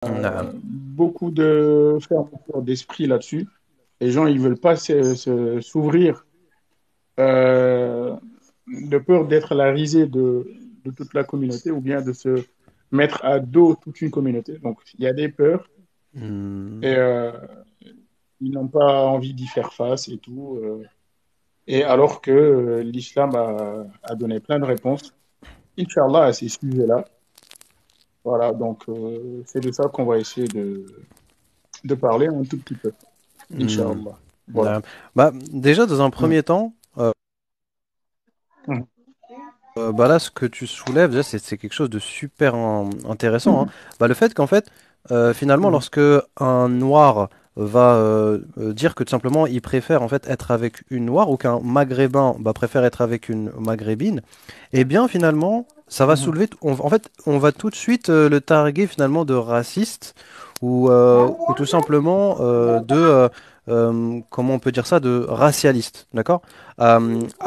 نعم. Beaucoup de fermeture d'esprit là-dessus. Les gens, ils veulent pas s'ouvrir de peur d'être la risée de toute la communauté ou bien de se mettre à dos toute une communauté. Donc, il y a des peurs et Hmm. ils n'ont pas envie d'y faire face et tout. Et alors que l'islam a donné plein de réponses, Inch'Allah, à ces sujets-là. Voilà, donc c'est de ça qu'on va essayer de parler un tout petit peu, Hmm. Inch'Allah. Voilà. نعم. Bah, déjà, dans un Mm. premier temps, Mm. bah là, ce que tu soulèves, déjà, c'est quelque chose de super intéressant, hein. Bah, le fait qu'en fait, finalement, Mm. lorsque un noir va dire que tout simplement il préfère en fait être avec une noire ou qu'un maghrébin bah, préfère être avec une maghrébine, eh bien finalement, ça va Mm. soulever, en fait, on va tout de suite le targuer finalement de raciste ou tout simplement comment on peut dire ça, de racialiste, d'accord?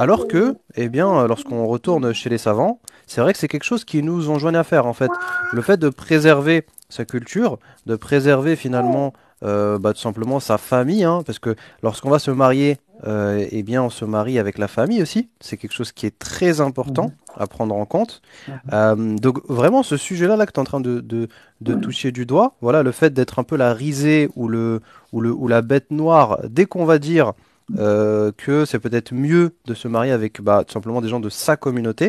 Alors que, eh bien, lorsqu'on retourne chez les savants, c'est vrai que c'est quelque chose qui nous enjoignent à faire, en fait. Le fait de préserver sa culture, de préserver finalement bah, tout simplement sa famille, hein, parce que lorsqu'on va se marier, eh bien, on se marie avec la famille aussi. C'est quelque chose qui est très important Mm. à prendre en compte. Mm. Donc vraiment, ce sujet-là là, que tu es en train de toucher du doigt, voilà, le fait d'être un peu la risée ou la bête noire, dès qu'on va dire que c'est peut-être mieux de se marier avec bah, tout simplement des gens de sa communauté,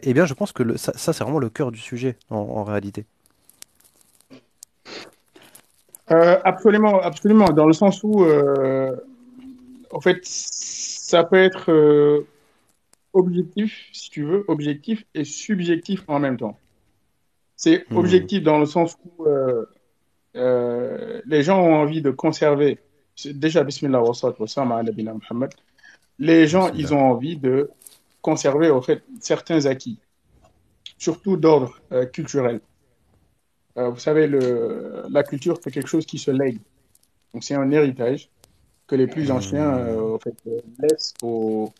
eh bien je pense que ça, c'est vraiment le cœur du sujet en réalité. Absolument, absolument, dans le sens où, en fait, ça peut être objectif, si tu veux, objectif et subjectif en même temps. C'est Hmm. objectif dans le sens où les gens ont envie de conserver, déjà, Bismillah wa salatu wa salam ala nabina Muhammad, les gens, ils Bismillah. ont envie de conserver, en fait, certains acquis, surtout d'ordre culturel. Vous savez, la culture, c'est quelque chose qui se lègue. Donc, c'est un héritage que les plus anciens, Hmm. en fait, laissent aux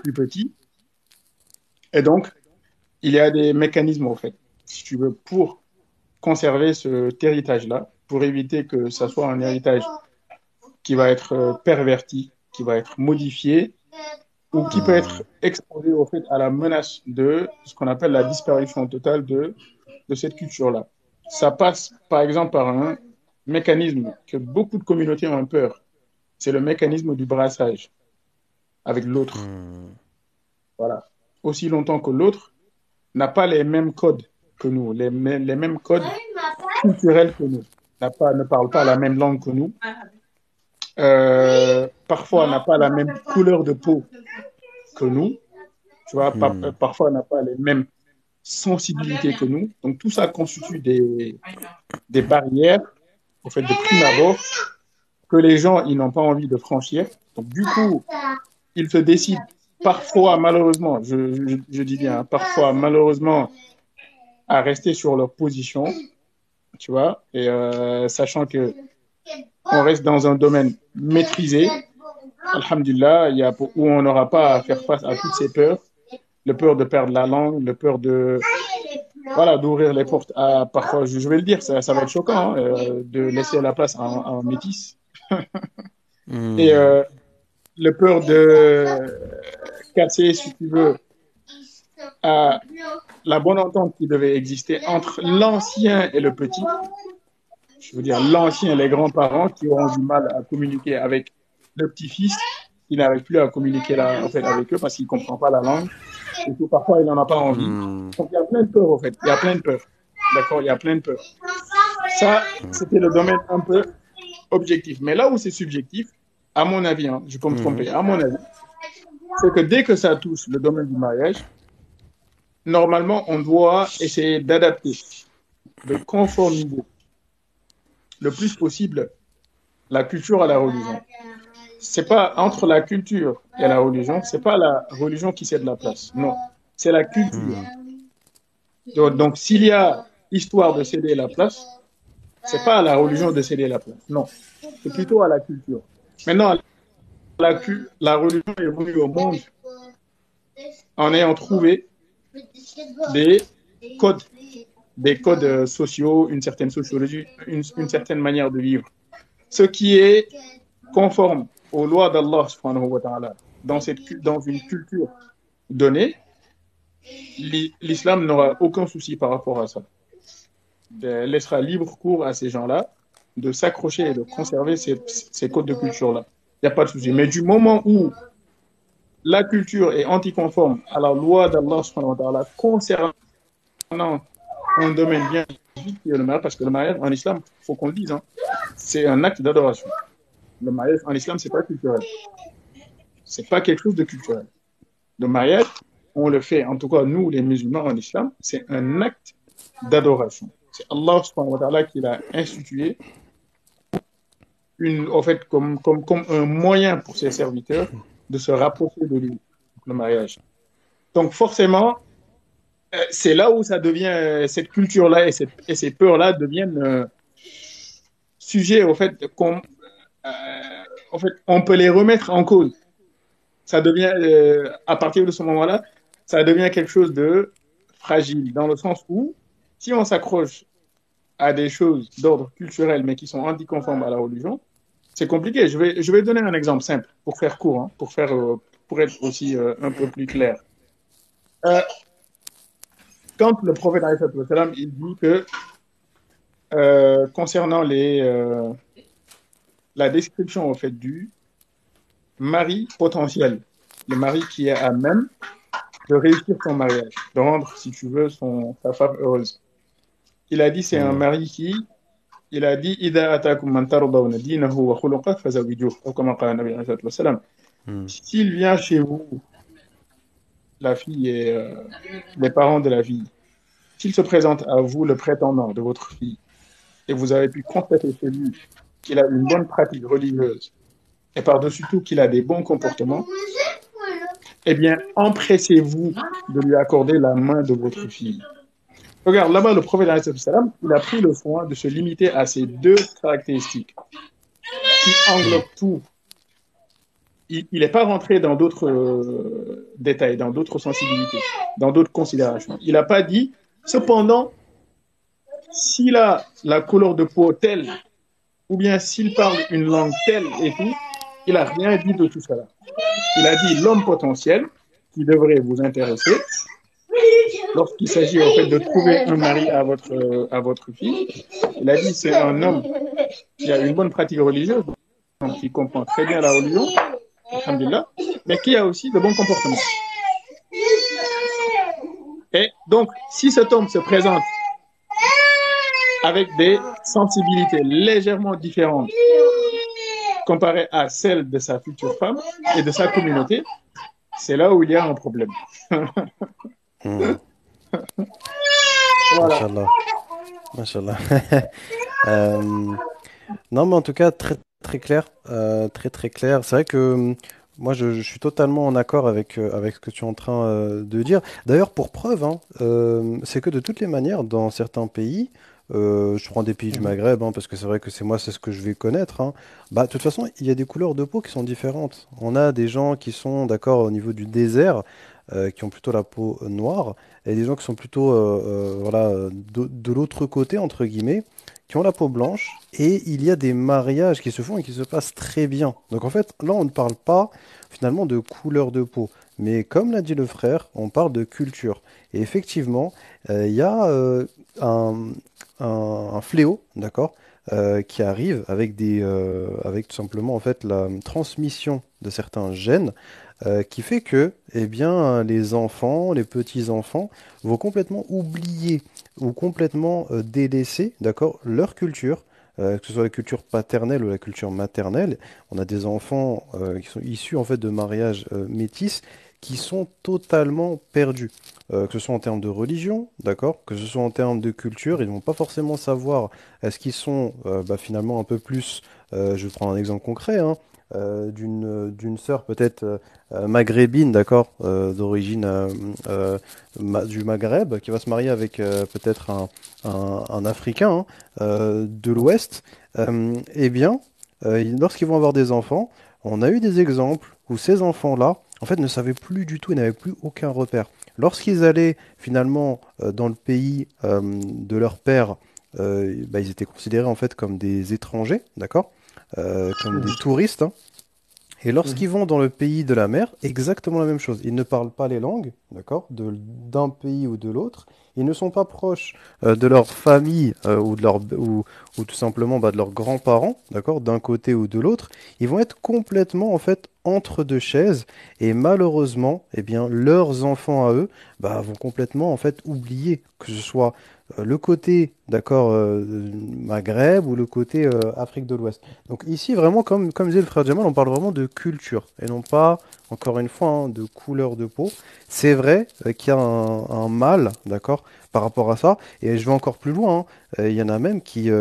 plus petits. Et donc, il y a des mécanismes, en fait, si tu veux, pour conserver cet héritage-là, pour éviter que ça soit un héritage qui va être perverti, qui va être modifié, ou qui peut Hmm. être exposé, au fait, à la menace de ce qu'on appelle la disparition totale de cette culture-là. Ça passe, par exemple, par un mécanisme que beaucoup de communautés ont peur. C'est le mécanisme du brassage avec l'autre. Hmm. Voilà. Aussi longtemps que l'autre n'a pas les mêmes codes que nous, les mêmes codes culturels que nous, ne parle pas la même langue que nous, parfois n'a pas la même couleur de peau que nous, tu vois, Hmm. parfois n'a pas les mêmes sensibilités que nous. Donc tout ça constitue des barrières, au fait, de prime abord, que les gens, ils n'ont pas envie de franchir. Donc du coup, ils se décident parfois, malheureusement, je dis bien, hein, parfois, malheureusement, à rester sur leur position, tu vois, et sachant que on reste dans un domaine maîtrisé, alhamdulillah, où on n'aura pas à faire face à toutes ces peurs, le peur de perdre la langue, le peur de, voilà, d'ouvrir les portes à, parfois, je vais le dire, ça va être choquant, hein, de laisser la place à un métis, et Hmm. le peur de casser, si tu veux, à la bonne entente qui devait exister entre l'ancien et le petit, je veux dire l'ancien, les grands-parents qui auront du mal à communiquer avec le petit-fils, qui n'arrive plus à communiquer en fait, avec eux parce qu'il ne comprend pas la langue. Et tout, parfois, il n'en a pas envie. Hmm. Donc, il y a plein de peurs, en fait. Il y a plein de peurs. D'accord. Il y a plein de peurs. Ça, c'était le domaine un peu objectif. Mais là où c'est subjectif, à mon avis, hein, je peux me Hmm. tromper, à mon avis, c'est que dès que ça touche le domaine du mariage, normalement, on doit essayer d'adapter, de conformiser le plus possible la culture à la religion. C'est pas entre la culture et la religion, c'est pas la religion qui cède la place. Non, c'est la culture. Hmm. Donc, s'il y a histoire de céder la place, c'est pas à la religion de céder la place. Non, c'est plutôt à la culture. Maintenant, la religion est venue au monde en ayant trouvé des codes. des codes sociaux, une certaine sociologie, une certaine manière de vivre. Ce qui est conforme aux lois d'Allah subhanahu wa ta'ala dans une culture donnée, l'islam n'aura aucun souci par rapport à ça. Il laissera libre cours à ces gens-là de s'accrocher et de conserver ces codes de culture-là. Il n'y a pas de souci. Mais du moment où la culture est anticonforme à la loi d'Allah subhanahu wa ta'ala concernant un domaine bien spécifique qui est le mariage, parce que le mariage en islam, il faut qu'on le dise, hein, c'est un acte d'adoration. Le mariage en islam, c'est pas culturel. C'est pas quelque chose de culturel. Le mariage, on le fait, en tout cas nous les musulmans en islam, c'est un acte d'adoration. C'est Allah subhanahu wa ta'ala qui l'a institué en fait, comme un moyen pour ses serviteurs de se rapprocher de lui, le mariage. Donc forcément, c'est là où ça devient, cette culture-là et ces peurs-là deviennent sujets au fait en fait, on peut les remettre en cause. Ça devient, à partir de ce moment-là, ça devient quelque chose de fragile, dans le sens où, si on s'accroche à des choses d'ordre culturel, mais qui sont anticonformes à la religion, c'est compliqué. Je vais donner un exemple simple, pour faire court, hein, pour être aussi un peu plus clair. Euh, Quand le prophète, alayhi salam, il dit que, concernant la description, en fait, du mari potentiel, le mari qui est à même de réussir son mariage, de rendre, si tu veux, sa femme heureuse. Il a dit, c'est un Hmm. mari qui, il a dit, إِذَا أَتَاكُمْ مَنْ تَرْضَوْنَ دِينَهُ وَخُلُقَهُ فَزَوِّجُوهُ, ou comme a dit Nabi alayhi salam. Hmm. S'il vient chez vous, la fille et les parents de la fille, s'il se présente à vous, le prétendant de votre fille, et vous avez pu constater chez lui qu'il a une bonne pratique religieuse, et par-dessus tout qu'il a des bons comportements, eh bien, empressez-vous de lui accorder la main de votre fille. Regarde, là-bas, le prophète, alayhi salam, il a pris le soin de se limiter à ces deux caractéristiques qui Hmm. englobent tout. Il n'est pas rentré dans d'autres détails, dans d'autres sensibilités, dans d'autres considérations. Il n'a pas dit, cependant, s'il a la couleur de peau telle, ou bien s'il parle une langue telle et tout, il n'a rien dit de tout cela. Il a dit l'homme potentiel qui devrait vous intéresser lorsqu'il s'agit en fait de trouver un mari à votre fille. Il a dit c'est un homme qui a une bonne pratique religieuse, donc qui comprend très bien la religion, alhamdulillah, mais qui a aussi de bons comportements. Et donc, si cet homme se présente avec des sensibilités légèrement différentes comparées à celles de sa future femme et de sa communauté, c'est là où il y a un problème. Hmm. Voilà. Mashallah. Mashallah. Euh, non, mais en tout cas, très très clair. Très très clair. C'est vrai que moi, je suis totalement en accord avec ce que tu es en train de dire. D'ailleurs, pour preuve, hein, c'est que de toutes les manières, dans certains pays, je prends des pays du Mhm. Maghreb, hein, parce que c'est vrai que c'est moi, c'est ce que je vais connaître, hein. Bah, de toute façon, il y a des couleurs de peau qui sont différentes. On a des gens qui sont, d'accord, au niveau du désert, qui ont plutôt la peau noire, et des gens qui sont plutôt, voilà, de l'autre côté, entre guillemets, qui ont la peau blanche, et il y a des mariages qui se font et qui se passent très bien. Donc en fait, là, on ne parle pas finalement de couleur de peau, mais comme l'a dit le frère, on parle de culture. Et effectivement, il y a un, un fléau, d'accord, qui arrive avec tout simplement en fait la transmission de certains gènes qui fait que, eh bien, les enfants, les petits-enfants vont complètement oublier ou complètement délaisser, d'accord, leur culture, que ce soit la culture paternelle ou la culture maternelle. On a des enfants qui sont issus en fait de mariages métis qui sont totalement perdus, que ce soit en termes de religion, d'accord, que ce soit en termes de culture, ils vont pas forcément savoir est-ce qu'ils sont bah, finalement un peu plus, je vais prendre un exemple concret, hein, d'une sœur peut-être maghrébine, d'accord, d'origine du Maghreb, qui va se marier avec peut-être un Africain hein, de l'Ouest, eh bien, lorsqu'ils vont avoir des enfants, on a eu des exemples où ces enfants-là, en fait, ne savaient plus du tout, ils n'avaient plus aucun repère. Lorsqu'ils allaient finalement dans le pays de leur père, bah, ils étaient considérés en fait comme des étrangers, d'accord? Comme des Mhm. touristes, hein. Et Mhm. lorsqu'ils vont dans le pays de la mer, exactement la même chose. Ils ne parlent pas les langues, d'accord, d'un pays ou de l'autre. Ils ne sont pas proches de leur famille ou tout simplement bah, de leurs grands-parents, d'accord, d'un côté ou de l'autre. Ils vont être complètement en fait entre deux chaises et malheureusement, eh bien, leurs enfants à eux bah, vont complètement en fait oublier que ce soit le côté, d'accord, Maghreb ou le côté Afrique de l'Ouest. Donc ici, vraiment, comme disait le frère Jamal, on parle vraiment de culture et non pas, encore une fois, hein, de couleur de peau. C'est vrai qu'il y a un mal, d'accord, par rapport à ça. Et je vais encore plus loin, hein. Il y en a même qui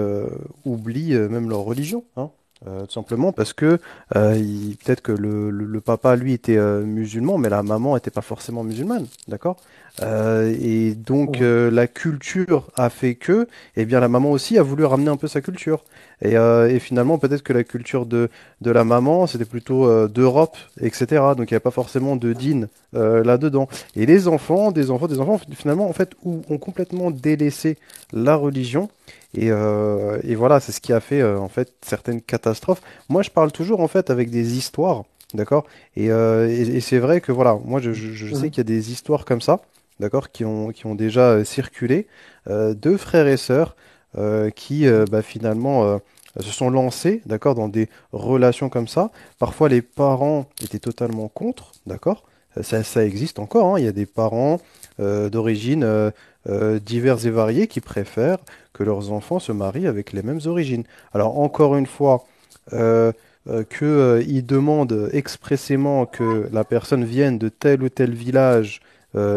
oublient même leur religion, hein. Tout simplement parce que peut-être que le papa, lui, était musulman, mais la maman n'était pas forcément musulmane, d'accord? Et donc Mhm. la culture a fait que, eh bien, la maman aussi a voulu ramener un peu sa culture. Et finalement, peut-être que la culture de la maman, c'était plutôt d'Europe, etc. Donc il n'y avait pas forcément de din là-dedans. Et les enfants, des enfants, finalement, en fait, ont complètement délaissé la religion. Et voilà, c'est ce qui a fait en fait certaines catastrophes. Moi, je parle toujours en fait avec des histoires, d'accord? Et c'est vrai que voilà, moi, je sais Mhm. qu'il y a des histoires comme ça, d'accord, qui ont déjà circulé, de frères et sœurs qui bah, finalement se sont lancés, d'accord, dans des relations comme ça. Parfois, les parents étaient totalement contre, d'accord. Ça existe encore, hein. Il y a des parents d'origine diverses et variées qui préfèrent que leurs enfants se marient avec les mêmes origines. Alors, encore une fois, qu'ils demandent expressément que la personne vienne de tel ou tel village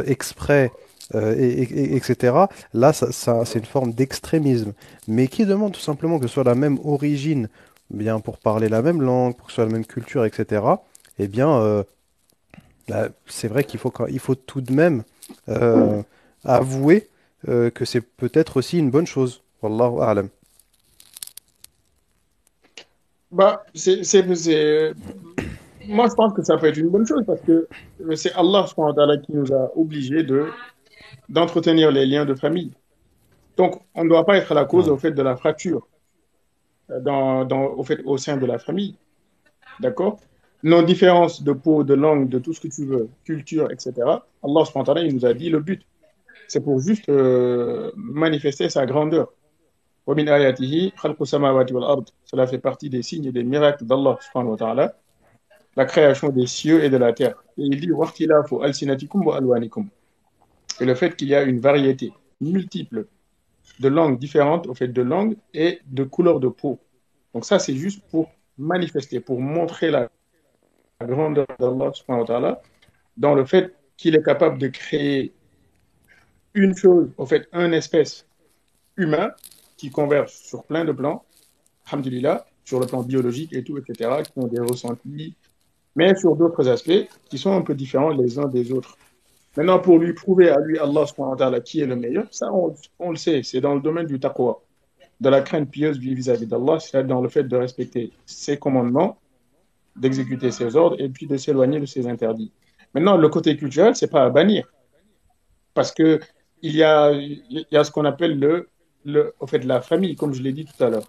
exprès, etc. Là, c'est une forme d'extrémisme. Mais qui demande tout simplement que ce soit la même origine, bien pour parler la même langue, pour que ce soit la même culture, etc. Eh bien, là, c'est vrai il faut tout de même euh, avouer que c'est peut-être aussi une bonne chose. Wallahu a'lam. Bah, moi, je pense que ça peut être une bonne chose parce que c'est Allah subhanahu wa ta'ala, qui nous a obligés d'entretenir les liens de famille. Donc, on ne doit pas être la cause Hmm. au fait de la fracture au sein de la famille. D'accord? Nos différences de peau, de langue, de tout ce que tu veux, culture, etc. Allah subhanahu wa ta'ala, il nous a dit le but. C'est pour juste manifester sa grandeur. وَمِنْ آيَاتِهِ خَلْقُ السَّمَاوَاتِ وَالْأَرْضِ. Cela fait partie des signes et des miracles d'Allah subhanahu wa ta'ala, la création des cieux et de la terre. Et il dit وَاخْتِلَافُ أَلْسِنَتِكُمْ وَأَلْوَانِكُمْ. Et le fait qu'il y a une variété multiple de langues différentes, au fait de langues et de couleurs de peau. Donc ça, c'est juste pour manifester, pour montrer la grandeur d'Allah subhanahu wa ta'ala dans le fait qu'il est capable de créer une chose, au fait, un espèce humain qui converge sur plein de plans, alhamdulillah, sur le plan biologique et tout, etc., qui ont des ressentis, mais sur d'autres aspects qui sont un peu différents les uns des autres. Maintenant, pour lui prouver à lui, Allah subhanahu wa ta'ala, qui est le meilleur, ça, on le sait, c'est dans le domaine du taqwa, de la crainte pieuse vis-à-vis d'Allah, c'est dans le fait de respecter ses commandements, d'exécuter ses ordres et puis de s'éloigner de ses interdits. Maintenant, le côté culturel, c'est pas à bannir parce que il y a ce qu'on appelle au fait, la famille, comme je l'ai dit tout à l'heure.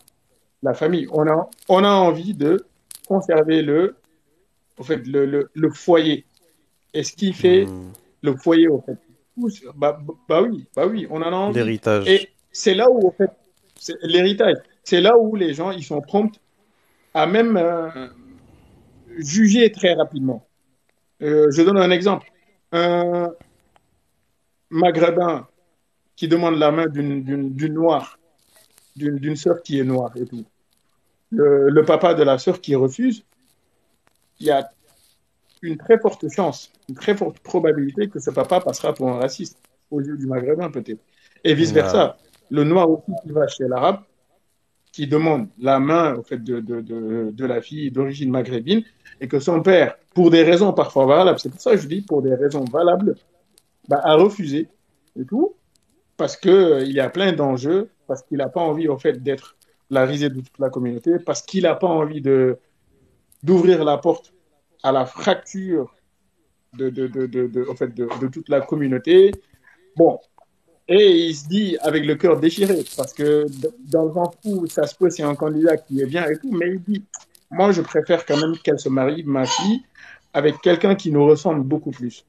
La famille, on a envie de conserver au fait, le foyer. Et ce qui fait Hmm. le foyer, au fait, bah oui, on en a envie. L'héritage. Et c'est là où, au fait, c'est l'héritage. C'est là où les gens, ils sont prompts à même juger très rapidement. Je donne un exemple. Un Maghrébin qui demande la main d'une noire, d'une sœur qui est noire et tout. Le papa de la sœur qui refuse, il y a une très forte chance, une très forte probabilité que ce papa passera pour un raciste aux yeux du Maghrébin peut-être. Et Naam. vice-versa. Le noir aussi qui va chez l'arabe, qui demande la main au fait de la fille d'origine maghrébine, et que son père, pour des raisons parfois valables, c'est pour ça que je dis pour des raisons valables, bah, a refusé et tout, parce que, il y a plein d'enjeux, parce qu'il n'a pas envie, au fait, d'être la risée de toute la communauté, parce qu'il n'a pas envie d'ouvrir la porte à la fracture en fait, de toute la communauté. Bon, et il se dit avec le cœur déchiré, parce que dans le sens où ça se peut, c'est un candidat qui est bien et tout, mais il dit, moi, je préfère quand même qu'elle se marie, ma fille, avec quelqu'un qui nous ressemble beaucoup plus.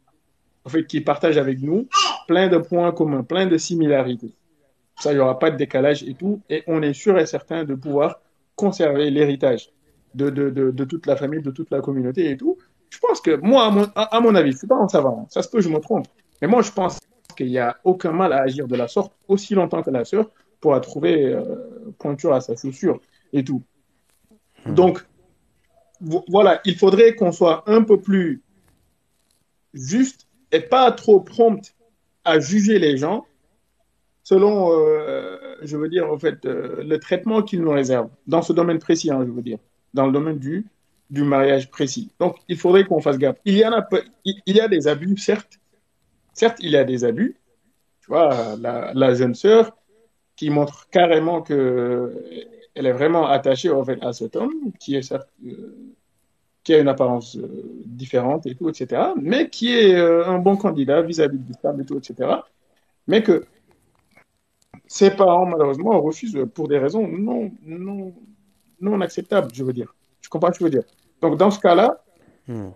En fait, qui partage avec nous plein de points communs, plein de similarités. Ça, il n'y aura pas de décalage et tout, et on est sûr et certain de pouvoir conserver l'héritage de toute la famille, de toute la communauté et tout. Je pense que moi, à mon avis, je suis pas en savant, ça se peut, je me trompe, mais moi, je pense qu'il n'y a aucun mal à agir de la sorte aussi longtemps que la sœur pourra trouver pointure à sa chaussure et tout. Hmm. Donc, voilà, il faudrait qu'on soit un peu plus juste et pas trop prompt à juger les gens selon, je veux dire, en fait, le traitement qu'ils nous réservent, dans ce domaine précis, hein, je veux dire, dans le domaine du mariage précis. Donc, il faudrait qu'on fasse gaffe. Il y a des abus, certes. Certes, il y a des abus. Tu vois, la jeune sœur qui montre carrément que elle est vraiment attachée, en fait, à cet homme, qui est certes, qui a une apparence différente et tout, etc., mais qui est un bon candidat vis-à-vis de l'islam et tout, etc., mais que ses parents, malheureusement, refusent pour des raisons non acceptables, je veux dire. Tu comprends ce que je veux dire? Donc, dans ce cas-là, Hmm.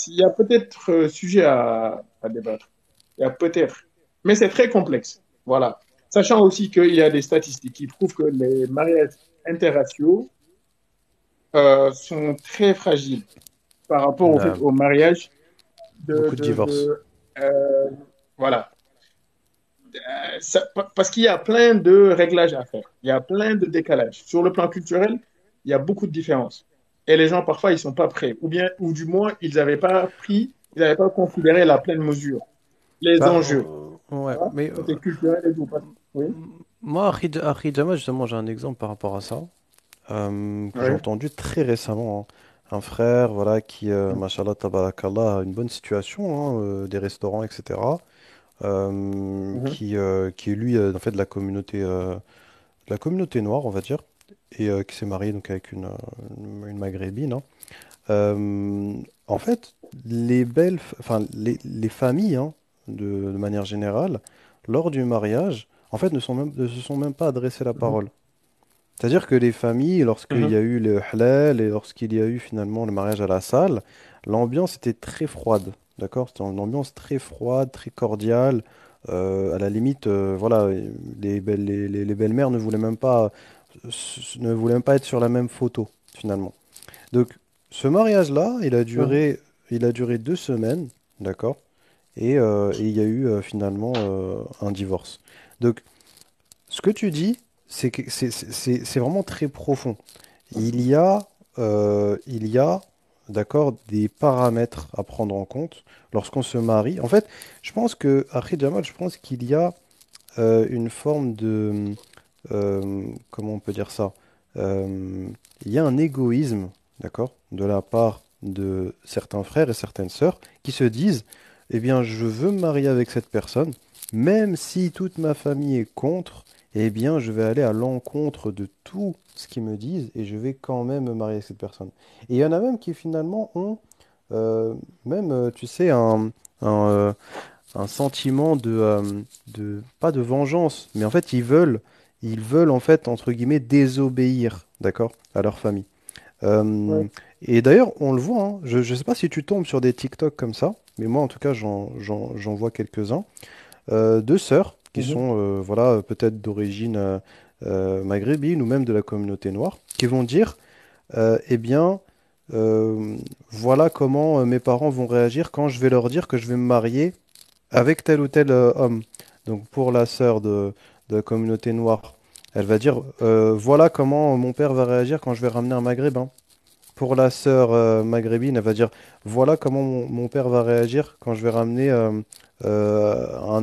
il y a peut-être sujet à débattre. Il y a peut-être. Mais c'est très complexe. Voilà. Sachant aussi qu'il y a des statistiques qui prouvent que les mariages interraciaux sont très fragiles par rapport au fait Euh, au mariage de, Beaucoup de de, divorces. de voilà. Parce qu'il y a plein de réglages à faire. Il y a plein de décalages. Sur le plan culturel, il y a beaucoup de différences. Et les gens, parfois, ils sont pas prêts. Ou bien, ou du moins, ils n'avaient pas considéré la pleine mesure, les Bah, enjeux, ouais, hein, mais côté culturel et tout. Oui, moi, Akhi Jamal, justement, j'ai un exemple par rapport à ça, que j'ai oui, entendu très récemment, hein. Un frère, voilà, qui, mashallah, tabarakallah, a une bonne situation, hein, des restaurants, etc. mhm, Qui est lui, en fait, de la communauté noire, on va dire, et qui s'est marié donc avec une maghrébine, hein. Euh, En fait, enfin, les familles, hein, de manière générale, lors du mariage, en fait, ne se sont même pas adressé la mhm, parole. C'est-à-dire que les familles, lorsqu'il y mhm, a eu le halal et lorsqu'il y a eu finalement le mariage à la salle, l'ambiance était très froide. D'accord? C'était une ambiance très froide, très cordiale. À la limite, voilà, les belles-mères ne voulaient même pas être sur la même photo, finalement. Donc, ce mariage-là, mhm. il a duré 2 semaines, d'accord? Et il y a eu finalement un divorce. Donc, ce que tu dis, c'est vraiment très profond. Il y a, il y a, d'accord, des paramètres à prendre en compte lorsqu'on se marie. En fait, je pense que, après Jamal, je pense qu'il y a une forme comment on peut dire ça? Euh, il y a un égoïsme, d'accord, de la part de certains frères et certaines sœurs qui se disent, eh bien, je veux me marier avec cette personne, même si toute ma famille est contre, eh bien, je vais aller à l'encontre de tout ce qu'ils me disent et je vais quand même me marier avec cette personne. Et il y en a même qui finalement ont, euh, même, tu sais, un sentiment pas de vengeance, mais en fait, ils veulent en fait, entre guillemets, désobéir, d'accord, à leur famille. Euh, Ouais, et d'ailleurs, on le voit, hein, je ne sais pas si tu tombes sur des TikTok comme ça, mais moi, en tout cas, j'en vois quelques-uns, de sœurs qui mhm, sont, voilà, peut-être d'origine maghrébine ou même de la communauté noire, qui vont dire, eh bien, euh, voilà comment mes parents vont réagir quand je vais leur dire que je vais me marier avec tel ou tel homme. Donc pour la sœur de la communauté noire, elle va dire voilà comment mon père va réagir quand je vais ramener un maghrébin. Pour la sœur maghrébine, elle va dire voilà comment mon père va réagir quand je vais ramener un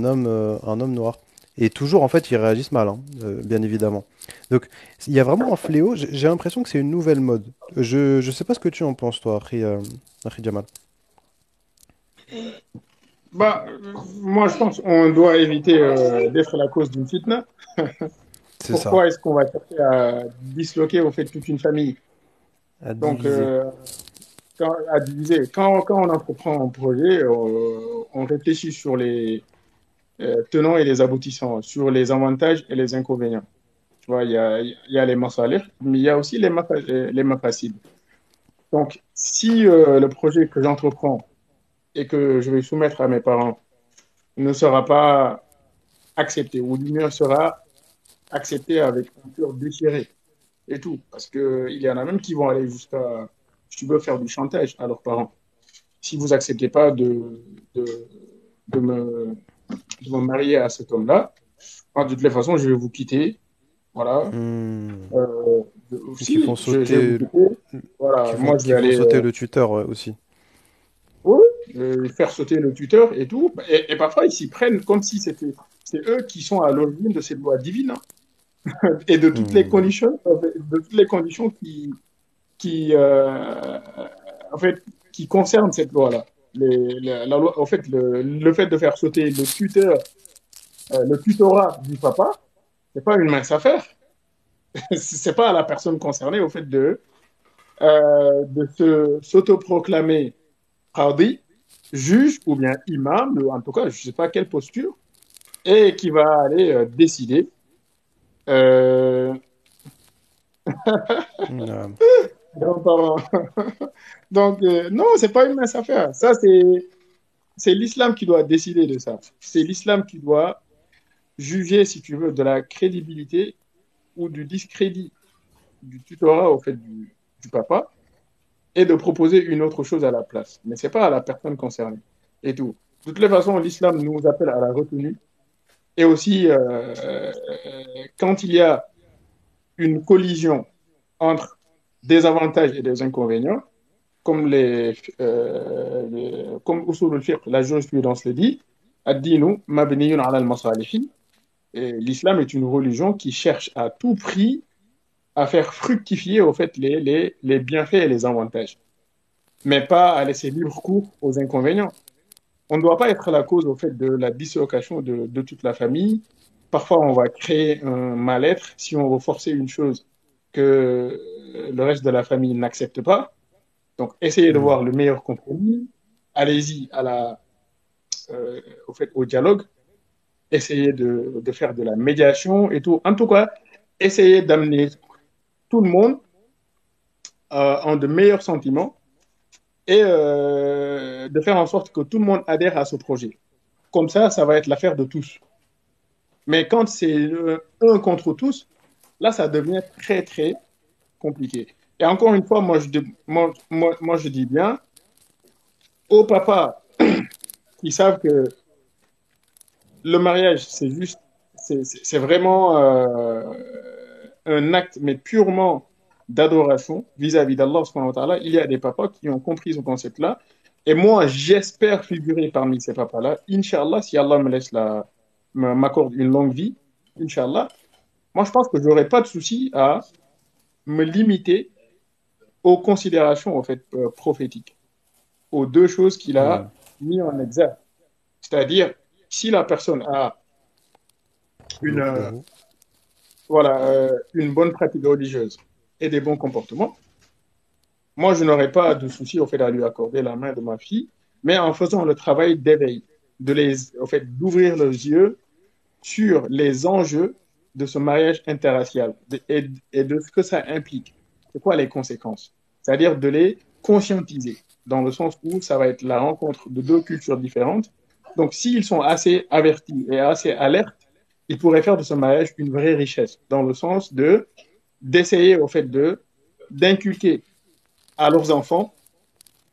homme noir. Et toujours, en fait, ils réagissent mal, hein, bien évidemment. Donc, il y a vraiment un fléau. J'ai l'impression que c'est une nouvelle mode. Je ne sais pas ce que tu en penses, toi, Akhi Jamal. Bah, moi, je pense qu'on doit éviter d'être la cause d'une fitna. C'est ça, Pourquoi est-ce qu'on va chercher à disloquer au fait toute une famille? à Donc, diviser. à diviser. Quand on entreprend un projet, on réfléchit sur les tenants et les aboutissants, sur les avantages et les inconvénients. Tu vois, il y a les masalih, mais il y a aussi les mafasid. Donc, si le projet que j'entreprends et que je vais soumettre à mes parents ne sera pas accepté, ou du moins sera accepté avec un cœur déchiré et tout, parce qu'il y en a même qui vont aller jusqu'à, si tu veux, faire du chantage à leurs parents. Si vous acceptez pas de, de me, de me marier à cet homme-là, de toutes les façons, je vais vous quitter. Voilà. Hmm. Euh, Qui font aussi, je vais vous sauter, quitter. Voilà. Moi, je vais qui font aller sauter le tuteur aussi. oui, faire sauter le tuteur et tout. Et parfois, ils s'y prennent comme si c'est eux qui sont à l'origine de cette loi divine, hein, et Hmm. de toutes les conditions qui, en fait, qui concernent cette loi-là. La loi, en fait, le fait de faire sauter le tutorat du papa, c'est pas une mince affaire. C'est pas à la personne concernée, au fait, de s'autoproclamer qadi, juge ou bien imam, ou en tout cas, je sais pas quelle posture, et qui va aller décider. Euh, Hmm. Grands-parents. Donc, non, c'est pas une mince affaire. Ça, c'est l'islam qui doit décider de ça. C'est l'islam qui doit juger, si tu veux, de la crédibilité ou du discrédit du tutorat au fait du papa et de proposer une autre chose à la place. Mais c'est pas à la personne concernée et tout. De toutes les façons, l'islam nous appelle à la retenue et aussi quand il y a une collision entre des avantages et des inconvénients, comme usul al-fiqh, la jurisprudence le dit, ad-dinu mabniyun ala al-masalihi. Et l'islam est une religion qui cherche à tout prix à faire fructifier au fait les bienfaits et les avantages, mais pas à laisser libre cours aux inconvénients. On ne doit pas être la cause au fait de la dislocation de toute la famille. Parfois, on va créer un mal-être si on veut forcer une chose que le reste de la famille n'accepte pas. Donc, essayez de Hmm. voir le meilleur compromis. Allez-y au fait, au dialogue. Essayez de faire de la médiation et tout. En tout cas, essayez d'amener tout le monde en de meilleurs sentiments et de faire en sorte que tout le monde adhère à ce projet. Comme ça va être l'affaire de tous. Mais quand c'est un contre tous, là, ça devient très, très compliqué. Et encore une fois, moi, je dis bien aux papas qui savent que le mariage, c'est vraiment un acte, mais purement d'adoration vis-à-vis d'Allah subhanahu wa ta'ala. Il y a des papas qui ont compris ce concept-là. Et moi, j'espère figurer parmi ces papas-là. Inch'Allah, si Allah me laisse m'accorde une longue vie, Inch'Allah, moi, je pense que je n'aurai pas de souci à me limiter aux considérations, en fait, prophétiques, aux deux choses qu'il Hmm. a mis en exergue. C'est-à-dire, si la personne a une, Mhm. voilà, une bonne pratique religieuse et des bons comportements, moi, je n'aurais pas de souci au fait à lui accorder la main de ma fille, mais en faisant le travail d'éveil, au fait, d'ouvrir les yeux sur les enjeux de ce mariage interracial et de ce que ça implique. C'est quoi les conséquences? C'est-à-dire de les conscientiser, dans le sens où ça va être la rencontre de deux cultures différentes. Donc, s'ils sont assez avertis et assez alertes, ils pourraient faire de ce mariage une vraie richesse, dans le sens de d'essayer au fait d'inculquer à leurs enfants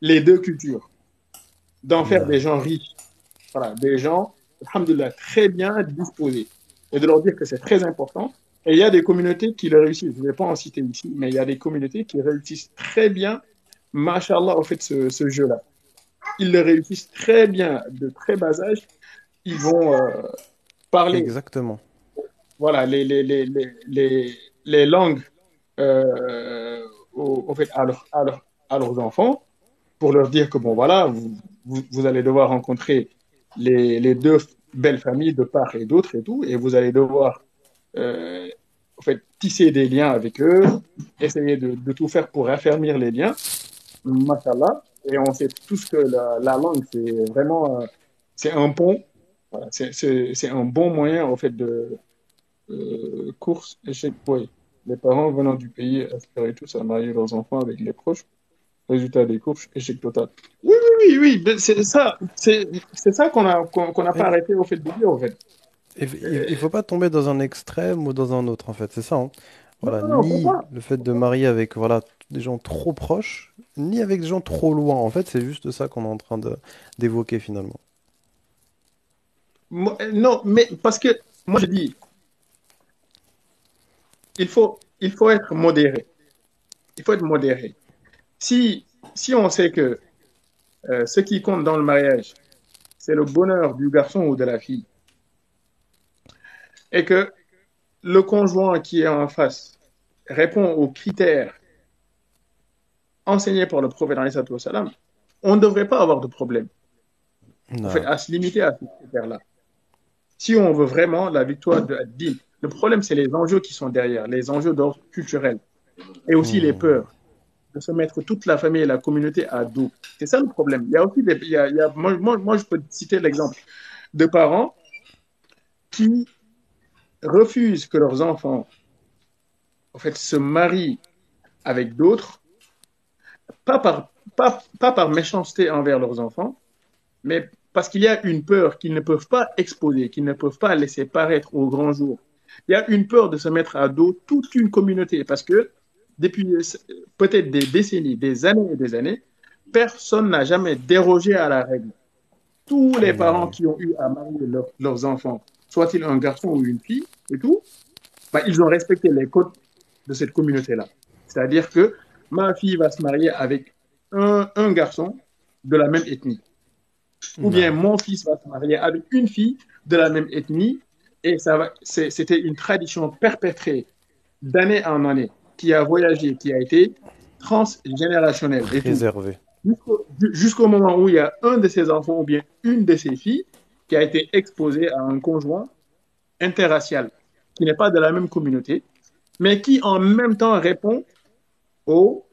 les deux cultures, d'en faire des Hmm. gens riches, voilà, des gens, alhamdoulilah, très bien disposés, et de leur dire que c'est très important. Et il y a des communautés qui le réussissent. Je ne vais pas en citer ici, mais il y a des communautés qui réussissent très bien, mashallah, au fait, ce jeu-là. Ils le réussissent très bien, de très bas âge. Ils vont parler, Exactement. voilà, les langues au fait, à leurs enfants pour leur dire que, bon, voilà, vous allez devoir rencontrer les deux belles familles de part et d'autre et tout, et vous allez devoir, euh, en fait, tisser des liens avec eux, essayer de tout faire pour raffermir les liens. Mashallah. Et on sait tous que la langue, c'est vraiment, c'est un pont. Voilà, c'est un bon moyen, en fait, de course, échec, oui. Les parents venant du pays aspiraient tous à marier leurs enfants avec les proches. Résultat des courses, échec total. Oui, oui, oui, oui, mais c'est ça qu'on n'a pas Et, arrêté, au fait, de dire, en fait. il faut pas tomber dans un extrême ou dans un autre, en fait, c'est ça, hein. Non, Voilà, non, non, ni pourquoi? le fait de marier avec voilà, des gens trop proches, ni avec des gens trop loin. En fait, c'est juste ça qu'on est en train de d'évoquer finalement. Non, mais parce que moi je dis, il faut être modéré. Il faut être modéré. Si, si on sait que ce qui compte dans le mariage, c'est le bonheur du garçon ou de la fille, et que le conjoint qui est en face répond aux critères enseignés par le prophète, alayhi salatu wassalam, on ne devrait pas avoir de problème. En fait, Non. à se limiter à ces critères-là. Si on veut vraiment la victoire de Ad-Din, le problème, c'est les enjeux qui sont derrière, les enjeux d'ordre culturel et aussi les Hmm. peurs de se mettre toute la famille et la communauté à dos. C'est ça le problème. Il y a aussi moi, je peux citer l'exemple de parents qui refusent que leurs enfants, en fait, se marient avec d'autres, pas par méchanceté envers leurs enfants, mais parce qu'il y a une peur qu'ils ne peuvent pas exposer, qu'ils ne peuvent pas laisser paraître au grand jour. Il y a une peur de se mettre à dos toute une communauté parce que depuis peut-être des décennies, des années et des années, personne n'a jamais dérogé à la règle. Tous les parents Non. qui ont eu à marier leurs enfants, soit-il un garçon ou une fille et tout, bah, ils ont respecté les codes de cette communauté-là. C'est-à-dire que ma fille va se marier avec un garçon de la même ethnie. Ou bien Non. mon fils va se marier avec une fille de la même ethnie. Et c'était une tradition perpétrée d'année en année qui a voyagé, qui a été transgénérationnelle et tout. Préservé. Jusqu'au moment où il y a un de ses enfants ou bien une de ses filles qui a été exposée à un conjoint interracial qui n'est pas de la même communauté, mais qui en même temps répond aux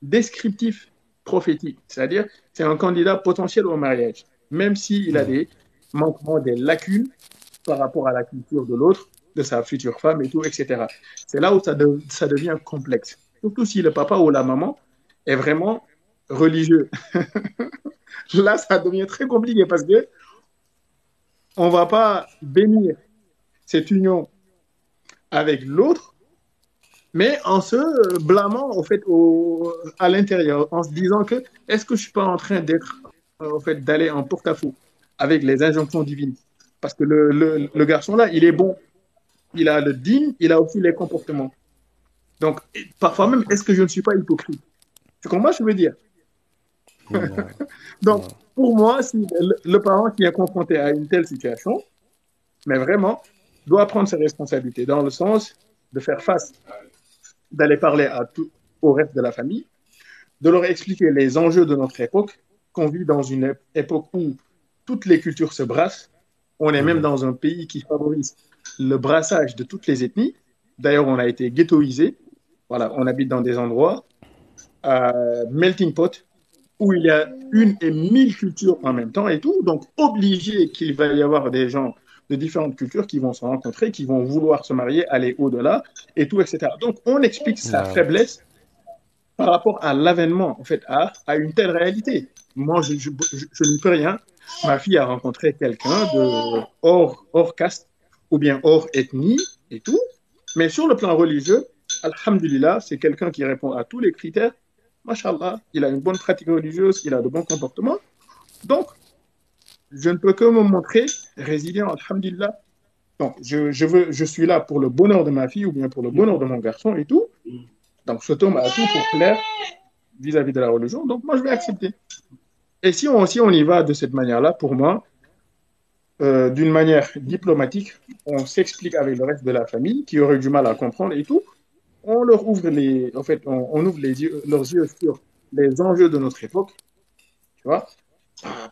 descriptif prophétique. C'est-à-dire, c'est un candidat potentiel au mariage, même s'il a Non. des manquements, des lacunes par rapport à la culture de l'autre, de sa future femme et tout, etc. C'est là où ça devient complexe. Surtout si le papa ou la maman est vraiment religieux. Là, ça devient très compliqué parce que on va pas bénir cette union avec l'autre, mais en se blâmant en fait à l'intérieur, en se disant que est-ce que je suis pas en train d'être en fait d'aller en porte-à-faux avec les injonctions divines, parce que le garçon là, il est bon, il a le digne, il a aussi les comportements. Donc parfois même, est-ce que je ne suis pas hypocrite? C'est comme moi je veux dire. Non. Donc Non. pour moi, si le parent qui est confronté à une telle situation, mais vraiment doit prendre ses responsabilités dans le sens de faire face, d'aller parler au reste de la famille, de leur expliquer les enjeux de notre époque, qu'on vit dans une époque où toutes les cultures se brassent. On est même Mhm. dans un pays qui favorise le brassage de toutes les ethnies. D'ailleurs, on a été ghettoisé. Voilà, on habite dans des endroits melting pot où il y a une et mille cultures en même temps et tout. Donc, obligé qu'il va y avoir des gens de différentes cultures qui vont se rencontrer, qui vont vouloir se marier, aller au-delà et tout, etc. Donc, on explique sa Non. faiblesse par rapport à l'avènement, en fait, à une telle réalité. Moi, je n'y peux rien. Ma fille a rencontré quelqu'un de hors caste ou bien hors ethnie et tout. Mais sur le plan religieux, alhamdulillah, c'est quelqu'un qui répond à tous les critères. Mashallah, il a une bonne pratique religieuse, il a de bons comportements. Donc, je ne peux que me montrer résilient, alhamdulillah. Donc, je suis là pour le bonheur de ma fille ou bien pour le bonheur de mon garçon et tout. Donc, cet homme a tout pour plaire vis-à-vis de la religion, donc moi je vais accepter. Et si on y va de cette manière-là, pour moi, d'une manière diplomatique, on s'explique avec le reste de la famille qui aurait du mal à comprendre et tout, on leur ouvre en fait, on ouvre leurs yeux sur les enjeux de notre époque, tu vois,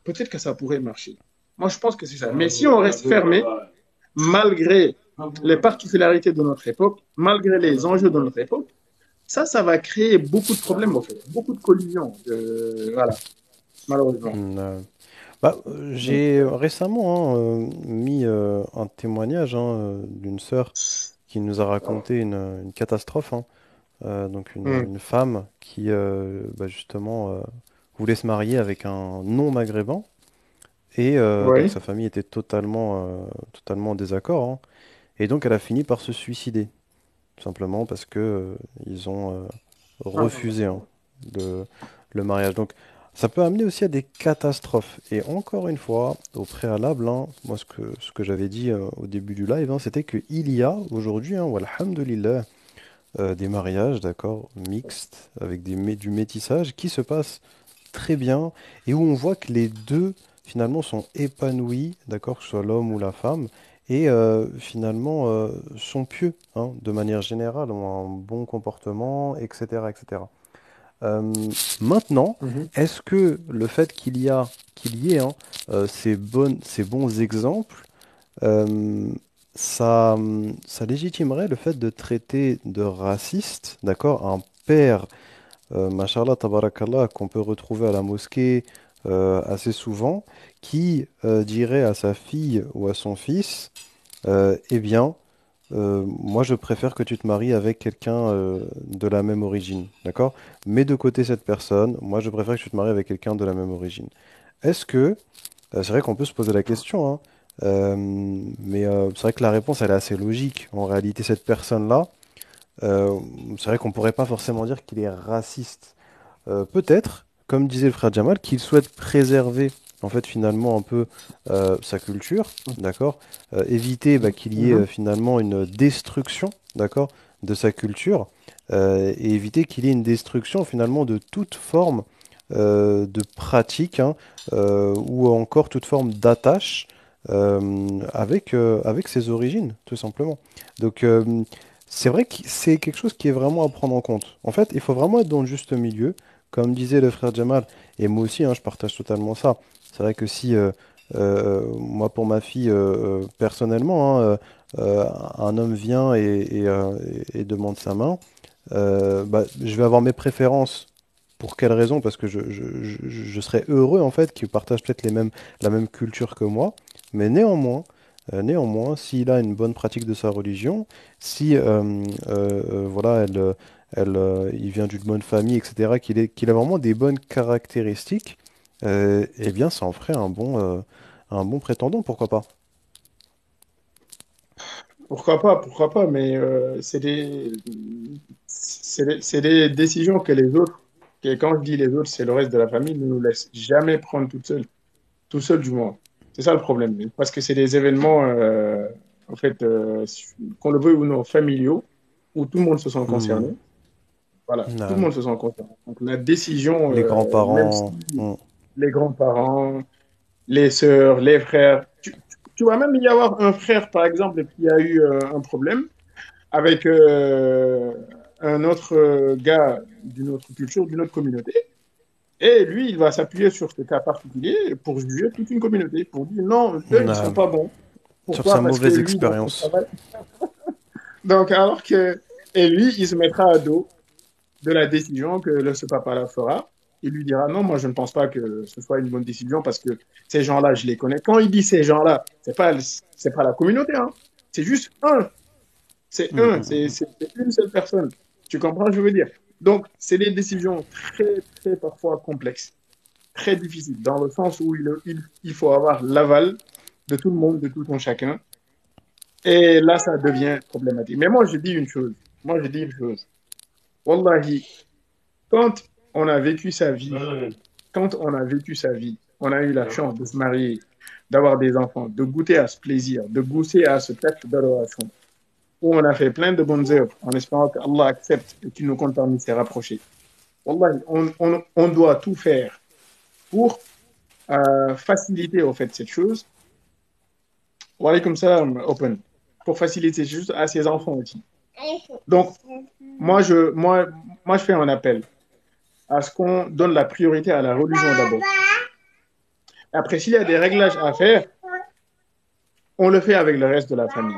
peut-être que ça pourrait marcher. Moi je pense que c'est ça. Mais si on reste fermé, malgré les particularités de notre époque, malgré les enjeux de notre époque, ça va créer beaucoup de problèmes, en fait, beaucoup de collisions. Voilà, malheureusement. Donc, J'ai récemment mis un témoignage d'une sœur qui nous a raconté une catastrophe, donc hum, une femme qui justement voulait se marier avec un non-maghrébin et donc oui, sa famille était totalement en désaccord, hein. Et donc elle a fini par se suicider, tout simplement parce que ils ont refusé le, le mariage. Donc ça peut amener aussi à des catastrophes. Et encore une fois, au préalable, moi ce que j'avais dit au début du live, c'était qu'il y a aujourd'hui, walhamdulillah, des mariages, d'accord, mixtes, avec du métissage qui se passent très bien et où on voit que les deux finalement sont épanouis, d'accord, que ce soit l'homme ou la femme, et finalement sont pieux, de manière générale, ont un bon comportement, etc., etc. Euh, Maintenant, mhm, est-ce que le fait qu'il y ait ces bons exemples, euh, ça légitimerait le fait de traiter de raciste, d'accord, un père mashallah, tabarakallah, qu'on peut retrouver à la mosquée assez souvent, qui dirait à sa fille ou à son fils, eh bien, moi je préfère que tu te maries avec quelqu'un de la même origine, d'accord? Mets de côté cette personne, moi je préfère que tu te maries avec quelqu'un de la même origine. Est-ce que, c'est vrai qu'on peut se poser la question, mais c'est vrai que la réponse elle est assez logique. En réalité, cette personne-là, euh, c'est vrai qu'on pourrait pas forcément dire qu'il est raciste. Peut-être, comme disait le frère Jamal, qu'il souhaite préserver en fait finalement un peu sa culture, d'accord? Éviter qu'il y ait mhm. finalement une destruction, d'accord, de sa culture, et éviter qu'il y ait une destruction finalement de toute forme de pratique, ou encore toute forme d'attache avec ses origines, tout simplement. Donc c'est vrai que c'est quelque chose qui est vraiment à prendre en compte. En fait, il faut vraiment être dans le juste milieu. Comme disait le frère Jamal, et moi aussi, je partage totalement ça. C'est vrai que si, moi pour ma fille, personnellement, un homme vient et demande sa main, je vais avoir mes préférences. Pour quelle raison? Parce que je serais heureux en fait qu'il partage peut-être la même culture que moi, mais néanmoins, s'il a une bonne pratique de sa religion, si voilà, il vient d'une bonne famille, etc., qu'il a vraiment des bonnes caractéristiques, eh bien, ça en ferait un bon prétendant, pourquoi pas? Pourquoi pas, mais c'est des décisions que les autres, que quand je dis les autres, c'est le reste de la famille, ne nous laissent jamais prendre tout seul du moins. C'est ça le problème. Parce que c'est des événements, en fait, qu'on le veuille ou non, familiaux, où tout le monde se sent Hmm. concerné. Voilà, tout le Euh, monde se sent concerné. Donc la décision, les même si grands-parents. Hmm. les grands-parents, les sœurs, les frères, tu vas même y avoir un frère, par exemple, qui a eu un problème avec un autre gars d'une autre culture, d'une autre communauté. Et lui, il va s'appuyer sur ce cas particulier pour juger toute une communauté, pour dire non, eux, ils sont Euh, pas bons. sur sa Pourquoi? Parce que mauvaise lui, dans son expérience. travail. Donc, alors que. Et lui, il se mettra à dos de la décision que ce papa-là fera. Il lui dira non, moi, je ne pense pas que ce soit une bonne décision parce que ces gens-là, je les connais. Quand il dit ces gens-là, c'est pas la communauté, hein. C'est juste un. C'est Hmm, un, hmm, hmm. c'est une seule personne. Tu comprends ce que je veux dire? Donc, c'est des décisions très, très parfois complexes, très difficiles, dans le sens où il faut avoir l'aval de tout le monde, de tout un chacun. Et là, ça devient problématique. Mais moi, je dis une chose. Moi, je dis une chose. Wallahi, quand on a vécu sa vie, quand on a vécu sa vie, on a eu la chance de se marier, d'avoir des enfants, de goûter à ce plaisir, de goûter à ce acte d'adoration, où on a fait plein de bonnes œuvres en espérant qu'Allah accepte et qu'il nous compte parmi ses rapprochés. Wallahi, on doit tout faire pour faciliter au fait cette chose. Wa alaykoum salam, open. Pour faciliter juste à ses enfants aussi. Donc, moi, je fais un appel à ce qu'on donne la priorité à la religion d'abord. Après, s'il y a des réglages à faire, on le fait avec le reste de la famille.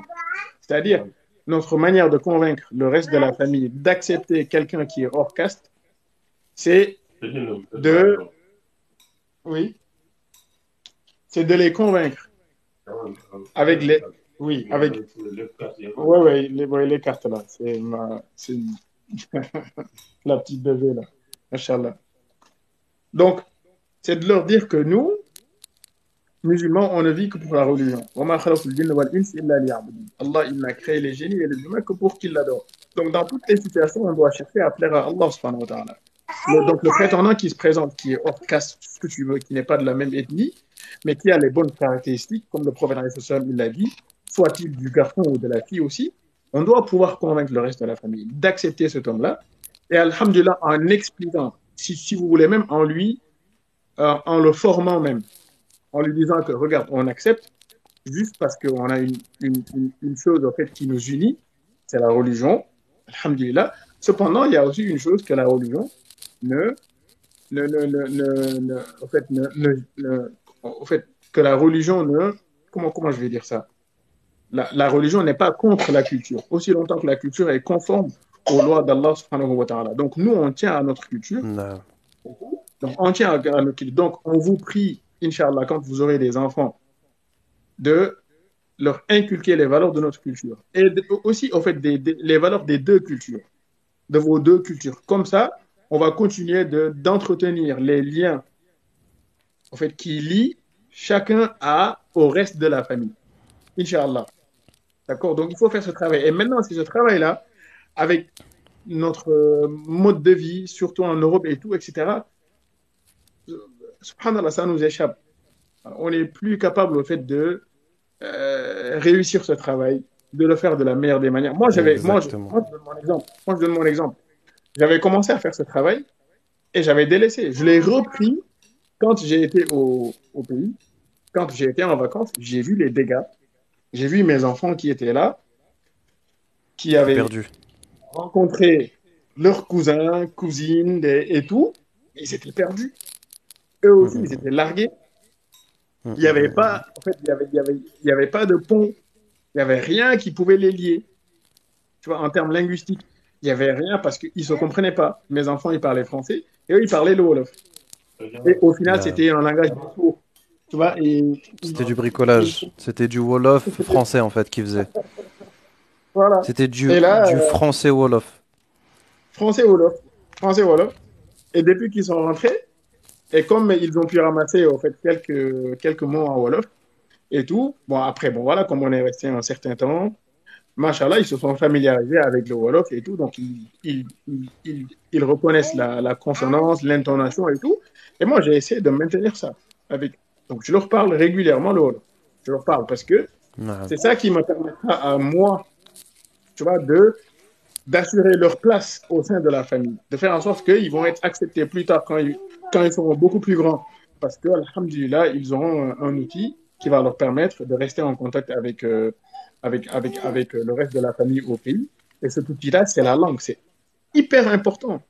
C'est-à-dire, notre manière de convaincre le reste de la famille d'accepter quelqu'un qui est hors caste, c'est de, oui, c'est de les convaincre avec les, oui, avec, ouais, les cartes là, c'est la petite bébé là, Machallah. Donc, c'est de leur dire que nous, musulmans, on ne vit que pour la religion. Allah, il n'a créé les génies et les humains que pour qu'ils l'adorent. Donc, dans toutes les situations, on doit chercher à plaire à Allah subhanahu wa ta'ala. Donc, le prétendant qui se présente, qui est hors caste, ce que tu veux, qui n'est pas de la même ethnie, mais qui a les bonnes caractéristiques, comme le prophète il l'a dit, soit-il du garçon ou de la fille aussi, on doit pouvoir convaincre le reste de la famille d'accepter cet homme-là. Et alhamdulillah, en expliquant, si vous voulez même en lui, en le formant même, en lui disant que, regarde, on accepte juste parce qu'on a une chose en fait qui nous unit, c'est la religion, alhamdulillah. Cependant, il y a aussi une chose que la religion ne, en fait, en fait, que la religion ne, comment je vais dire ça? La religion n'est pas contre la culture, aussi longtemps que la culture est conforme aux lois d'Allah subhanahu wa ta'ala. Donc, nous, on tient à notre culture. Non. Donc, on tient à notre culture. Donc, on vous prie, Inch'Allah, quand vous aurez des enfants, de leur inculquer les valeurs de notre culture. Et aussi, en fait, les valeurs des deux cultures, de vos deux cultures. Comme ça, on va continuer d'entretenir les liens, en fait, qui lient chacun au reste de la famille. Inch'Allah. D'accord? Donc, il faut faire ce travail. Et maintenant, c'est ce travail-là, avec notre mode de vie, surtout en Europe et tout, etc., subhanallah, ça nous échappe. On n'est plus capable, au fait, de réussir ce travail, de le faire de la meilleure des manières. Exactement. Moi, je donne mon exemple. Moi, je donne mon exemple. J'avais commencé à faire ce travail et j'avais délaissé. Je l'ai repris quand j'ai été au pays, quand j'ai été en vacances, j'ai vu les dégâts. J'ai vu mes enfants qui étaient là, qui T'es avaient perdu. rencontré leurs cousins, cousines et tout. Ils étaient perdus. Eux Hum, aussi, hum, ils hum. étaient largués. Hum, Il n'y hum, avait hum, hum. pas, en fait, il y avait pas de pont. Il n'y avait rien qui pouvait les lier. Tu vois, en termes linguistiques, il n'y avait rien parce qu'ils ne se comprenaient pas. Mes enfants, ils parlaient français et eux, ils parlaient le Wolof. Et au final, Là, c'était un langage faux. Tu vois, c'était du bricolage. C'était du Wolof français en fait qui faisait. voilà. C'était Et là, du français Wolof. français Wolof. Français Wolof. Et depuis qu'ils sont rentrés, et comme ils ont pu ramasser en fait quelques mots en Wolof et tout, bon après, bon voilà, comme on est resté un certain temps, machallah, ils se sont familiarisés avec le Wolof et tout, donc ils reconnaissent la consonance, l'intonation et tout. Et moi, j'ai essayé de maintenir ça avec. Donc, je leur parle régulièrement le Wolof. Je leur parle parce que Ouais. c'est ça qui me permettra à moi, tu vois, d'assurer leur place au sein de la famille, de faire en sorte qu'ils vont être acceptés plus tard quand ils seront beaucoup plus grands. Parce que, alhamdulillah, ils auront un outil qui va leur permettre de rester en contact avec le reste de la famille au pays. Et cet outil-là, c'est la langue. C'est hyper important.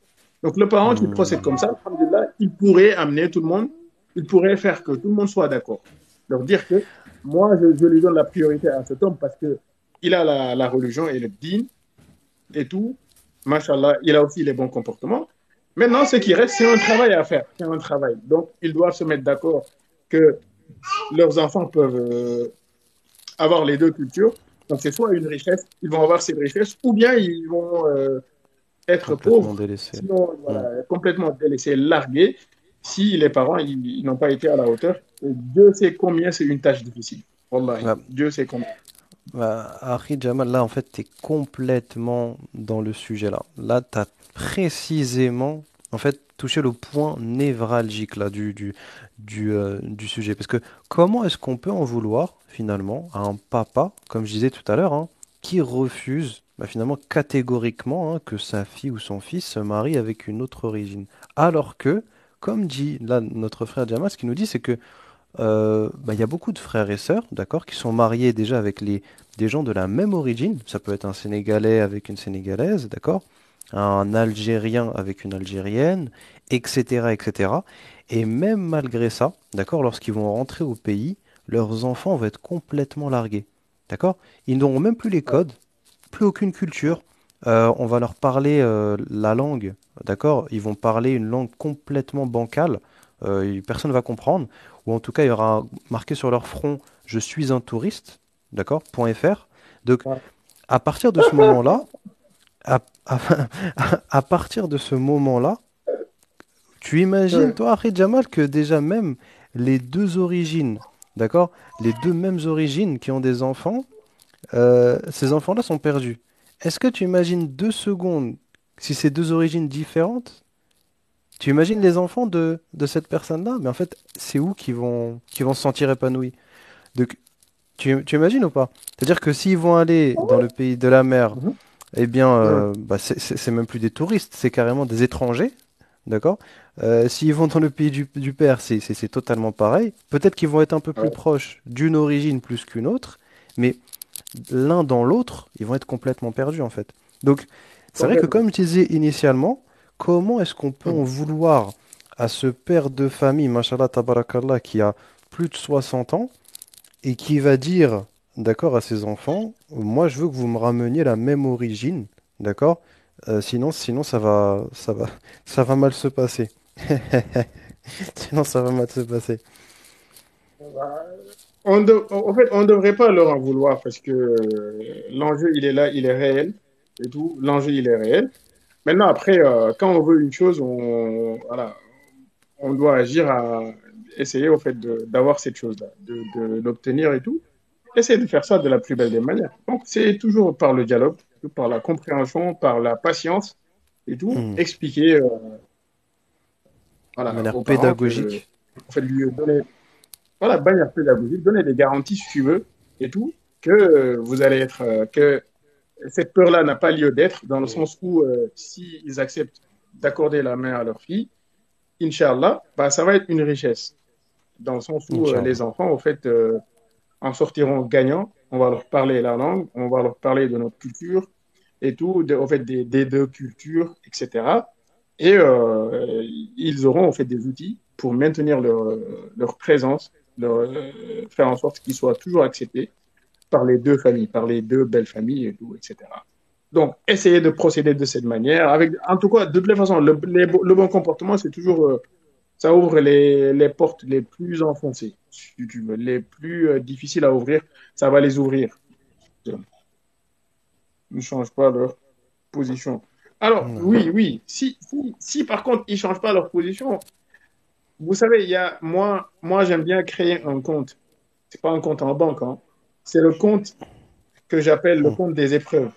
Donc, le parent qui procède comme Hum, ça, alhamdulillah, il pourrait amener tout le monde, il pourrait faire que tout le monde soit d'accord. Leur dire que moi, je lui donne la priorité à cet homme parce que il a la religion et le din et tout. Machallah, il a aussi les bons comportements. Maintenant, ce qui reste, c'est un travail à faire. C'est un travail. Donc, ils doivent se mettre d'accord que leurs enfants peuvent avoir les deux cultures. Donc, c'est soit une richesse, ils vont avoir cette richesse, ou bien ils vont être complètement pauvres, délaissé. sinon Hum. voilà, complètement délaissés, largués, si les parents ils n'ont pas été à la hauteur. Et Dieu sait combien c'est une tâche difficile. Wallahi, Ouais. Dieu sait combien. Bah, Harry Jamal, là, en fait, tu es complètement dans le sujet, là. Là, tu as précisément, en fait, touché le point névralgique, là, du sujet. Parce que comment est-ce qu'on peut en vouloir, finalement, à un papa, comme je disais tout à l'heure, hein, qui refuse, bah, finalement, catégoriquement, hein, que sa fille ou son fils se marie avec une autre origine. Alors que, comme dit, là, notre frère Jamal, ce qu'il nous dit, c'est que bah, il y a beaucoup de frères et sœurs, d'accord, qui sont mariés déjà avec des gens de la même origine. Ça peut être un Sénégalais avec une Sénégalaise, d'accord, un Algérien avec une Algérienne, etc., etc. Et même malgré ça, d'accord, lorsqu'ils vont rentrer au pays, leurs enfants vont être complètement largués, d'accord? Ils n'auront même plus les codes plus aucune culture. On va leur parler la langue, d'accord? Ils vont parler une langue complètement bancale. Personne ne va comprendre. Ou en tout cas, il y aura marqué sur leur front, je suis un touriste, d'accord? .fr. Donc, Ouais. à partir de ce moment-là, à, à- à partir de ce moment-là, tu imagines, Ouais. toi, après Jamal, que déjà même les deux origines, d'accord? Les deux mêmes origines qui ont des enfants, ces enfants-là sont perdus. Est-ce que tu imagines 2 secondes si c'est deux origines différentes? Tu imagines les enfants de cette personne-là? Mais en fait, c'est où qu'ils vont se sentir épanouis? Donc, tu imagines ou pas? C'est-à-dire que s'ils vont aller dans le pays de la mer, Mhm. eh bien, Ouais. bah, c'est même plus des touristes, c'est carrément des étrangers, d'accord? S'ils vont dans le pays du père, c'est totalement pareil. Peut-être qu'ils vont être un peu plus Ouais. proches d'une origine plus qu'une autre, mais l'un dans l'autre, ils vont être complètement perdus en fait. Donc, c'est vrai que Complètement. comme je disais initialement, comment est-ce qu'on peut en Mhm. vouloir à ce père de famille, mashallah tabarakallah, qui a plus de 60 ans et qui va dire, d'accord, à ses enfants, moi je veux que vous me rameniez la même origine, d'accord? Sinon ça va mal se passer. Sinon ça va mal se passer. Bah, en fait, on ne devrait pas leur en vouloir parce que l'enjeu, il est là, il est réel et tout. L'enjeu, il est réel. Maintenant, après, quand on veut une chose, voilà, on doit agir à essayer, au fait, d'avoir cette chose-là, d'obtenir et tout. Essayer de faire ça de la plus belle des manières. Donc, c'est toujours par le dialogue, par la compréhension, par la patience et tout, Hmm. expliquer, De voilà, manière aux parents que, pédagogique. en fait, lui donner voilà, bannière pédagogique, donner des garanties, si tu veux, et tout, que vous allez être, que cette peur-là n'a pas lieu d'être, dans le sens où s'ils acceptent d'accorder la main à leur fille, Inch'Allah, bah, ça va être une richesse, dans le sens où Inch'Allah. les enfants, au fait, en sortiront gagnants, on va leur parler la langue, on va leur parler de notre culture, et tout, au fait, des deux cultures, etc. Et ils auront en fait des outils pour maintenir leur présence, faire en sorte qu'ils soient toujours acceptés par les deux familles, par les deux belles familles et tout, etc. Donc, essayez de procéder de cette manière. Avec, en tout cas, de toutes les façons, le bon comportement, c'est toujours, ça ouvre les portes les plus enfoncées, si tu veux, les plus difficiles à ouvrir, ça va les ouvrir. Ne change pas leur position. Alors, Ouais. oui, oui. Si par contre, ils ne changent pas leur position, vous savez, moi j'aime bien créer un compte. C'est pas un compte en banque, hein. C'est le compte que j'appelle le Hmm. compte des épreuves.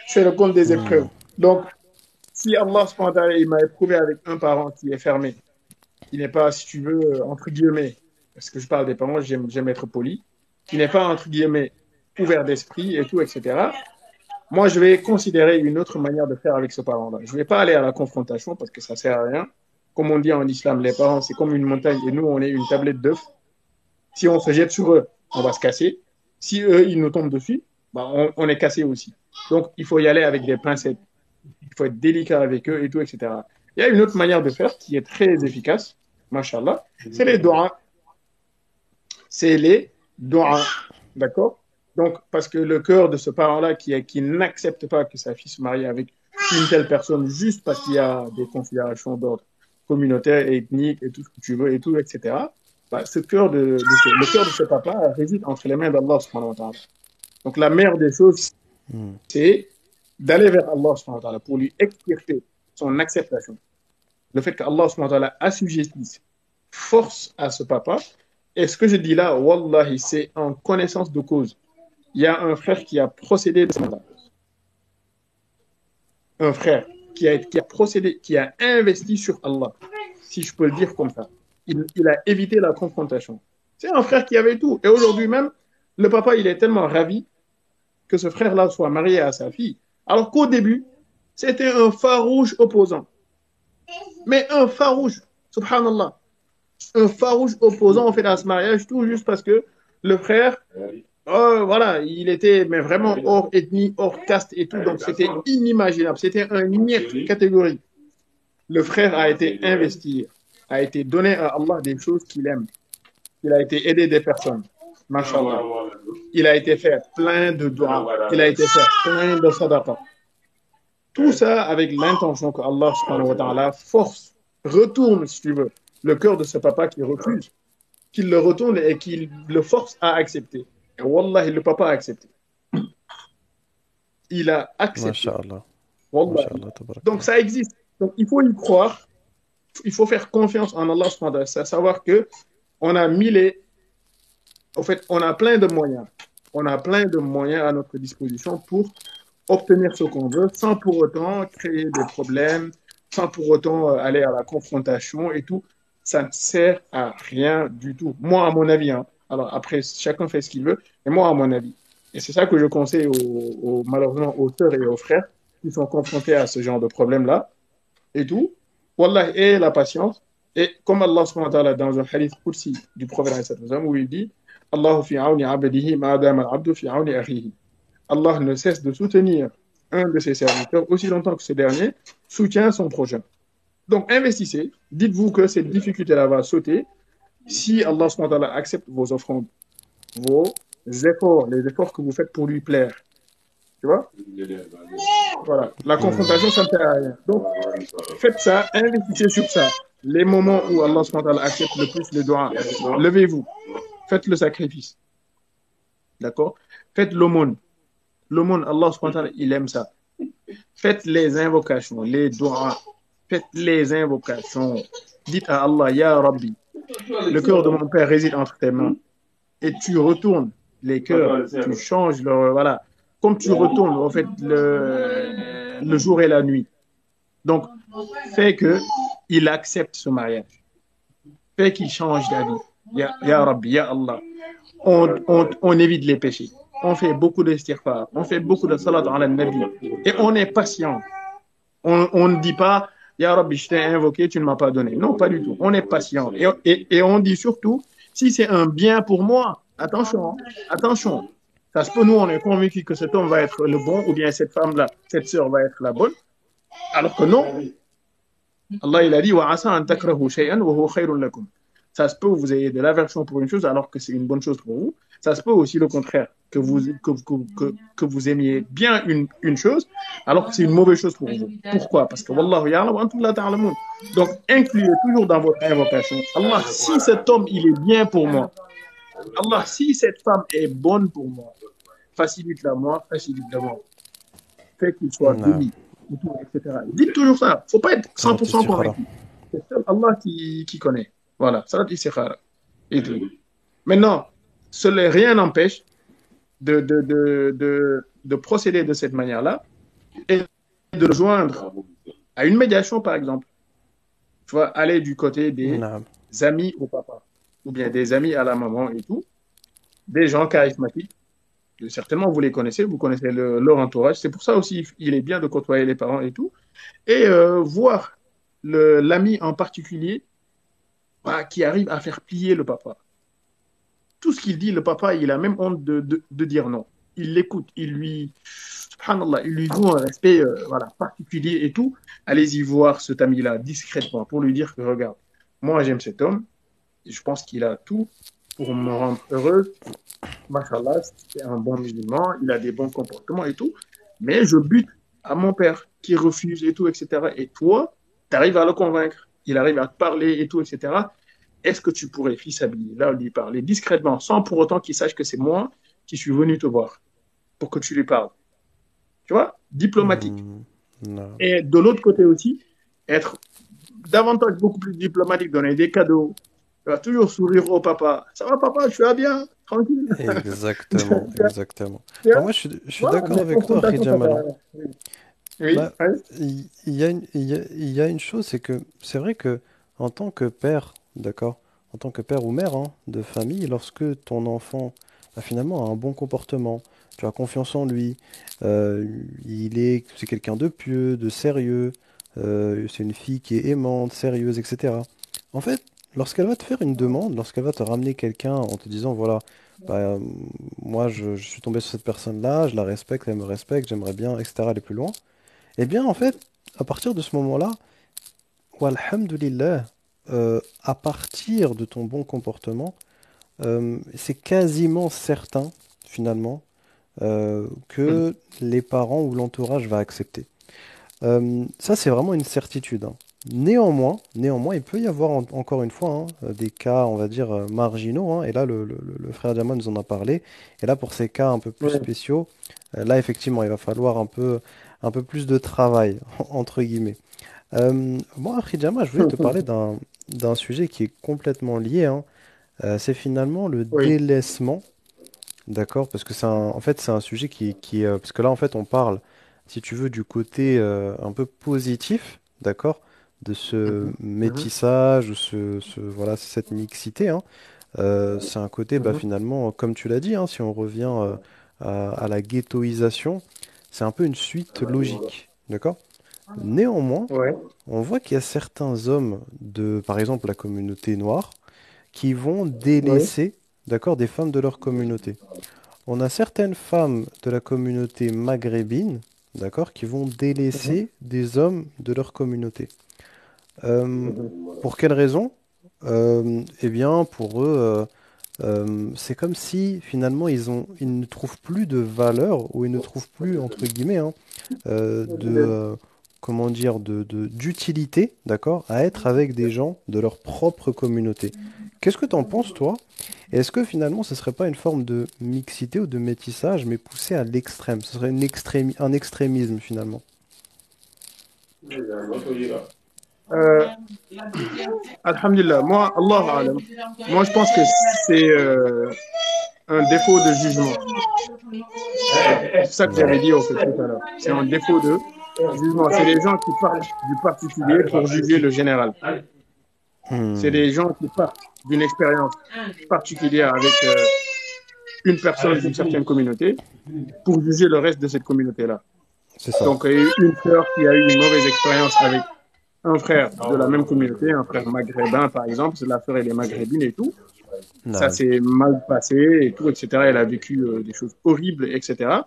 C'est le compte des Hmm. épreuves. Donc, si Allah, subhanahu wa ta'ala, il m'a éprouvé avec un parent qui est fermé, qui n'est pas, si tu veux, entre guillemets, parce que je parle des parents, j'aime être poli, qui n'est pas, entre guillemets, ouvert d'esprit et tout, etc. Moi, je vais considérer une autre manière de faire avec ce parent-là. Je ne vais pas aller à la confrontation parce que ça ne sert à rien. Comme on dit en islam, les parents, c'est comme une montagne et nous, on est une tablette d'œufs. Si on se jette sur eux, on va se casser. Si eux, ils nous tombent dessus, bah, on est cassé aussi. Donc, il faut y aller avec des pincettes. Il faut être délicat avec eux et tout, etc. Il y a une autre manière de faire qui est très efficace, machallah, c'est les doigts. C'est les doigts. D'accord? Donc, parce que le cœur de ce parent-là qui n'accepte pas que sa fille se marie avec une telle personne juste parce qu'il y a des considérations d'ordre communautaire, ethnique et tout ce que tu veux et tout, etc. Bah, le cœur de ce papa réside entre les mains d'Allah subhanahu wa ta'ala. Donc, la meilleure des choses, Hmm. c'est d'aller vers Allah subhanahu wa ta'ala pour lui expliquer son acceptation. Le fait qu'Allah subhanahu wa ta'ala assujettisse force à ce papa. Et ce que je dis là, wallahi, c'est en connaissance de cause. Il y a un frère qui a procédé de ce mandat. Un frère qui a procédé, qui a investi sur Allah, si je peux le dire comme ça. Il a évité la confrontation. C'est un frère qui avait tout. Et aujourd'hui même, le papa, il est tellement ravi que ce frère-là soit marié à sa fille. Alors qu'au début, c'était un farouche opposant. Mais un farouche, subhanallah, un farouche opposant en fait à ce mariage, tout juste parce que le frère, voilà, il était mais vraiment hors ethnie, hors caste et tout, donc c'était inimaginable, c'était un niet catégorie. Le frère a été investi, a été donné à Allah des choses qu'il aime, il a été aidé des personnes. mashallah, il a été fait plein de doigts, il a été fait plein de sadaqa. Tout ça avec l'intention que Allah subhanahu wa ta'ala force, retourne, si tu veux, le cœur de ce papa qui refuse, qu'il le retourne et qu'il le force à accepter. Et wallah, le papa a accepté. Il a accepté. Masha'Allah. Wallah. Masha'Allah, Donc tabarakallah. ça existe. Donc il faut y croire, il faut faire confiance en Allah subhanahu wa ta'ala, savoir que on a mis les en fait, on a plein de moyens. On a plein de moyens à notre disposition pour obtenir ce qu'on veut sans pour autant créer des problèmes, sans pour autant aller à la confrontation et tout. Ça ne sert à rien du tout. Moi, à mon avis, hein. Alors après, chacun fait ce qu'il veut, mais moi, à mon avis. Et c'est ça que je conseille malheureusement aux sœurs et aux frères qui sont confrontés à ce genre de problème-là et tout. Wallah, et la patience. Et comme Allah subhanahu wa ta'ala dans un hadith kursi du prophète où il dit Allahu fi auni abdihi ma dama al-abdu fi auni akhihi. Allah ne cesse de soutenir un de ses serviteurs aussi longtemps que ce dernier soutient son prochain. Donc investissez, dites-vous que cette difficulté-là va sauter si Allah subhanahu wa ta'ala accepte vos offrandes, vos efforts, les efforts que vous faites pour lui plaire. Tu vois? Voilà. La Hmm. confrontation, ça ne sert à rien. Donc, faites ça, investissez sur ça. Les moments où Allah subhanahu wa ta'ala accepte le plus le doigt, levez-vous, faites le sacrifice. D'accord? Faites l'aumône. L'aumône, Allah subhanahu wa ta'ala, il aime ça. Faites les invocations, les doigts. Faites les invocations. Dites à Allah, Ya Rabbi, le cœur de mon père réside entre tes mains. Et tu retournes les cœurs, tu changes leur. Voilà. Comme tu retournes, en fait, le jour et la nuit. Donc, fais que il accepte ce mariage. Fais qu'il change d'avis. Ya Rabbi, Ya Allah. On évite les péchés. On fait beaucoup d'istighfar. On fait beaucoup de salat ala nabi. Et on est patient. On ne dit pas, Ya Rabbi, je t'ai invoqué, tu ne m'as pas donné. Non, pas du tout. On est patient. Et on dit surtout, si c'est un bien pour moi, attention, hein, attention. Ça se peut, nous, on est convaincu que cet homme va être le bon, ou bien cette femme-là, cette sœur va être la bonne. Alors que non, Allah, il a dit, Wa asa an takrahu shay'an wa huwa khayrun lakum. Ça se peut que vous ayez de l'aversion pour une chose alors que c'est une bonne chose pour vous. Ça se peut aussi le contraire, que vous aimiez bien une chose alors que c'est une mauvaise chose pour vous. Pourquoi? Parce que Wallahu ya'lam wa antum la ta'lamun. Donc, incluez toujours dans votre invocation, Allah, si cet homme, il est bien pour moi, Allah, si cette femme est bonne pour moi, facilite-la moi, facilite-la moi. Fait qu'il soit Non. béni, etc. Dites toujours ça. Il ne faut pas être Salat 100% istikhara. convaincu. C'est seul Allah qui connaît. Voilà, salat istikhara. Et tout. Maintenant, rien n'empêche de procéder de cette manière-là et de le joindre à une médiation, par exemple. Tu vois, aller du côté des Non. amis au papa, ou bien des amis à la maman et tout, des gens charismatiques. Certainement, vous les connaissez, vous connaissez leur entourage. C'est pour ça aussi, il est bien de côtoyer les parents et tout. Et voir l'ami en particulier bah, qui arrive à faire plier le papa. Tout ce qu'il dit, le papa, il a même honte de dire non. Il l'écoute, subhanallah, il lui doit un respect voilà, particulier et tout. Allez-y voir cet ami-là discrètement pour lui dire que regarde, moi j'aime cet homme, et je pense qu'il a tout pour me rendre heureuse. Machallah, c'est un bon musulman, il a des bons comportements et tout. Mais je bute à mon père qui refuse et tout, etc. Et toi, tu arrives à le convaincre. Il arrive à te parler et tout, etc. Est-ce que tu pourrais, fils habillé, là, lui parler discrètement, sans pour autant qu'il sache que c'est moi qui suis venu te voir pour que tu lui parles? Tu vois, diplomatique. Hmm. Non. Et de l'autre côté aussi, être davantage beaucoup plus diplomatique, donner des cadeaux. Tu vas toujours sourire au papa. Ça va, papa, tu vas bien, tranquille. Exactement, exactement. Bah moi, je suis Voilà, d'accord mais avec toi, confrontation, ça Jamal, sert à hein. rien. Oui, Bah, oui. il y a il y a une chose, c'est que c'est vrai que en tant que père, d'accord, en tant que père ou mère hein, de famille, lorsque ton enfant finalement a un bon comportement, tu as confiance en lui, euh, c'est quelqu'un de pieux, de sérieux, c'est une fille qui est aimante, sérieuse, etc. En fait, lorsqu'elle va te faire une demande, lorsqu'elle va te ramener quelqu'un en te disant, voilà, bah, moi je suis tombé sur cette personne-là, je la respecte, elle me respecte, j'aimerais bien, etc., aller plus loin. Eh bien, en fait, à partir de ce moment-là, walhamdulillah, à partir de ton bon comportement, c'est quasiment certain, finalement, Mhm. que les parents ou l'entourage va accepter. Ça, c'est vraiment une certitude, hein. Néanmoins, il peut y avoir encore une fois hein, des cas, on va dire, marginaux, hein. Et là, le frère Diamant nous en a parlé. Et là, pour ces cas un peu plus Ouais. spéciaux, là, effectivement, il va falloir un peu plus de travail, entre guillemets. Moi, après Diamant, je voulais te parler d'un sujet qui est complètement lié, hein. C'est finalement le Oui. délaissement. D'accord, parce que en fait, c'est un sujet parce que là, en fait, on parle, si tu veux, du côté un peu positif, d'accord, de ce Mhm. Mhm. métissage, de voilà, cette mixité, hein. C'est un côté, bah, Mhm. finalement, comme tu l'as dit, hein, si on revient à la ghettoisation, c'est un peu une suite logique, d'accord? Néanmoins, Ouais. on voit qu'il y a certains hommes par exemple, la communauté noire, qui vont Oui. délaisser, d'accord, des femmes de leur communauté. On a certaines femmes de la communauté maghrébine, d'accord, qui vont Mhm. délaisser des hommes de leur communauté. Euh, Mhm. pour quelle raison? Eh bien, pour eux, c'est comme si finalement ils ne trouvent plus de valeur ou ils ne trouvent plus, entre guillemets, hein, comment dire, d'utilité, d'accord, à être avec des gens de leur propre communauté. Qu'est-ce que tu en penses, toi? Est-ce que finalement ce serait pas une forme de mixité ou de métissage, mais poussé à l'extrême? Ce serait un extrémisme finalement. Euh, Alhamdulillah, moi, Allah alam, moi je pense que c'est un défaut de jugement. C'est ça que j'avais Ouais. dit au fait tout à l'heure. C'est un défaut de jugement. C'est les gens qui partent du particulier pour juger le général. C'est Hmm, des gens qui partent d'une expérience particulière avec une personne d'une certaine communauté pour juger le reste de cette communauté-là. c'est ça. Donc, il y a eu une sœur qui a eu une mauvaise expérience avec un frère de la même communauté, un frère maghrébin par exemple, la sœur elle est maghrébine et tout. Ça Ouais. s'est mal passé et tout, etc. Elle a vécu des choses horribles, etc.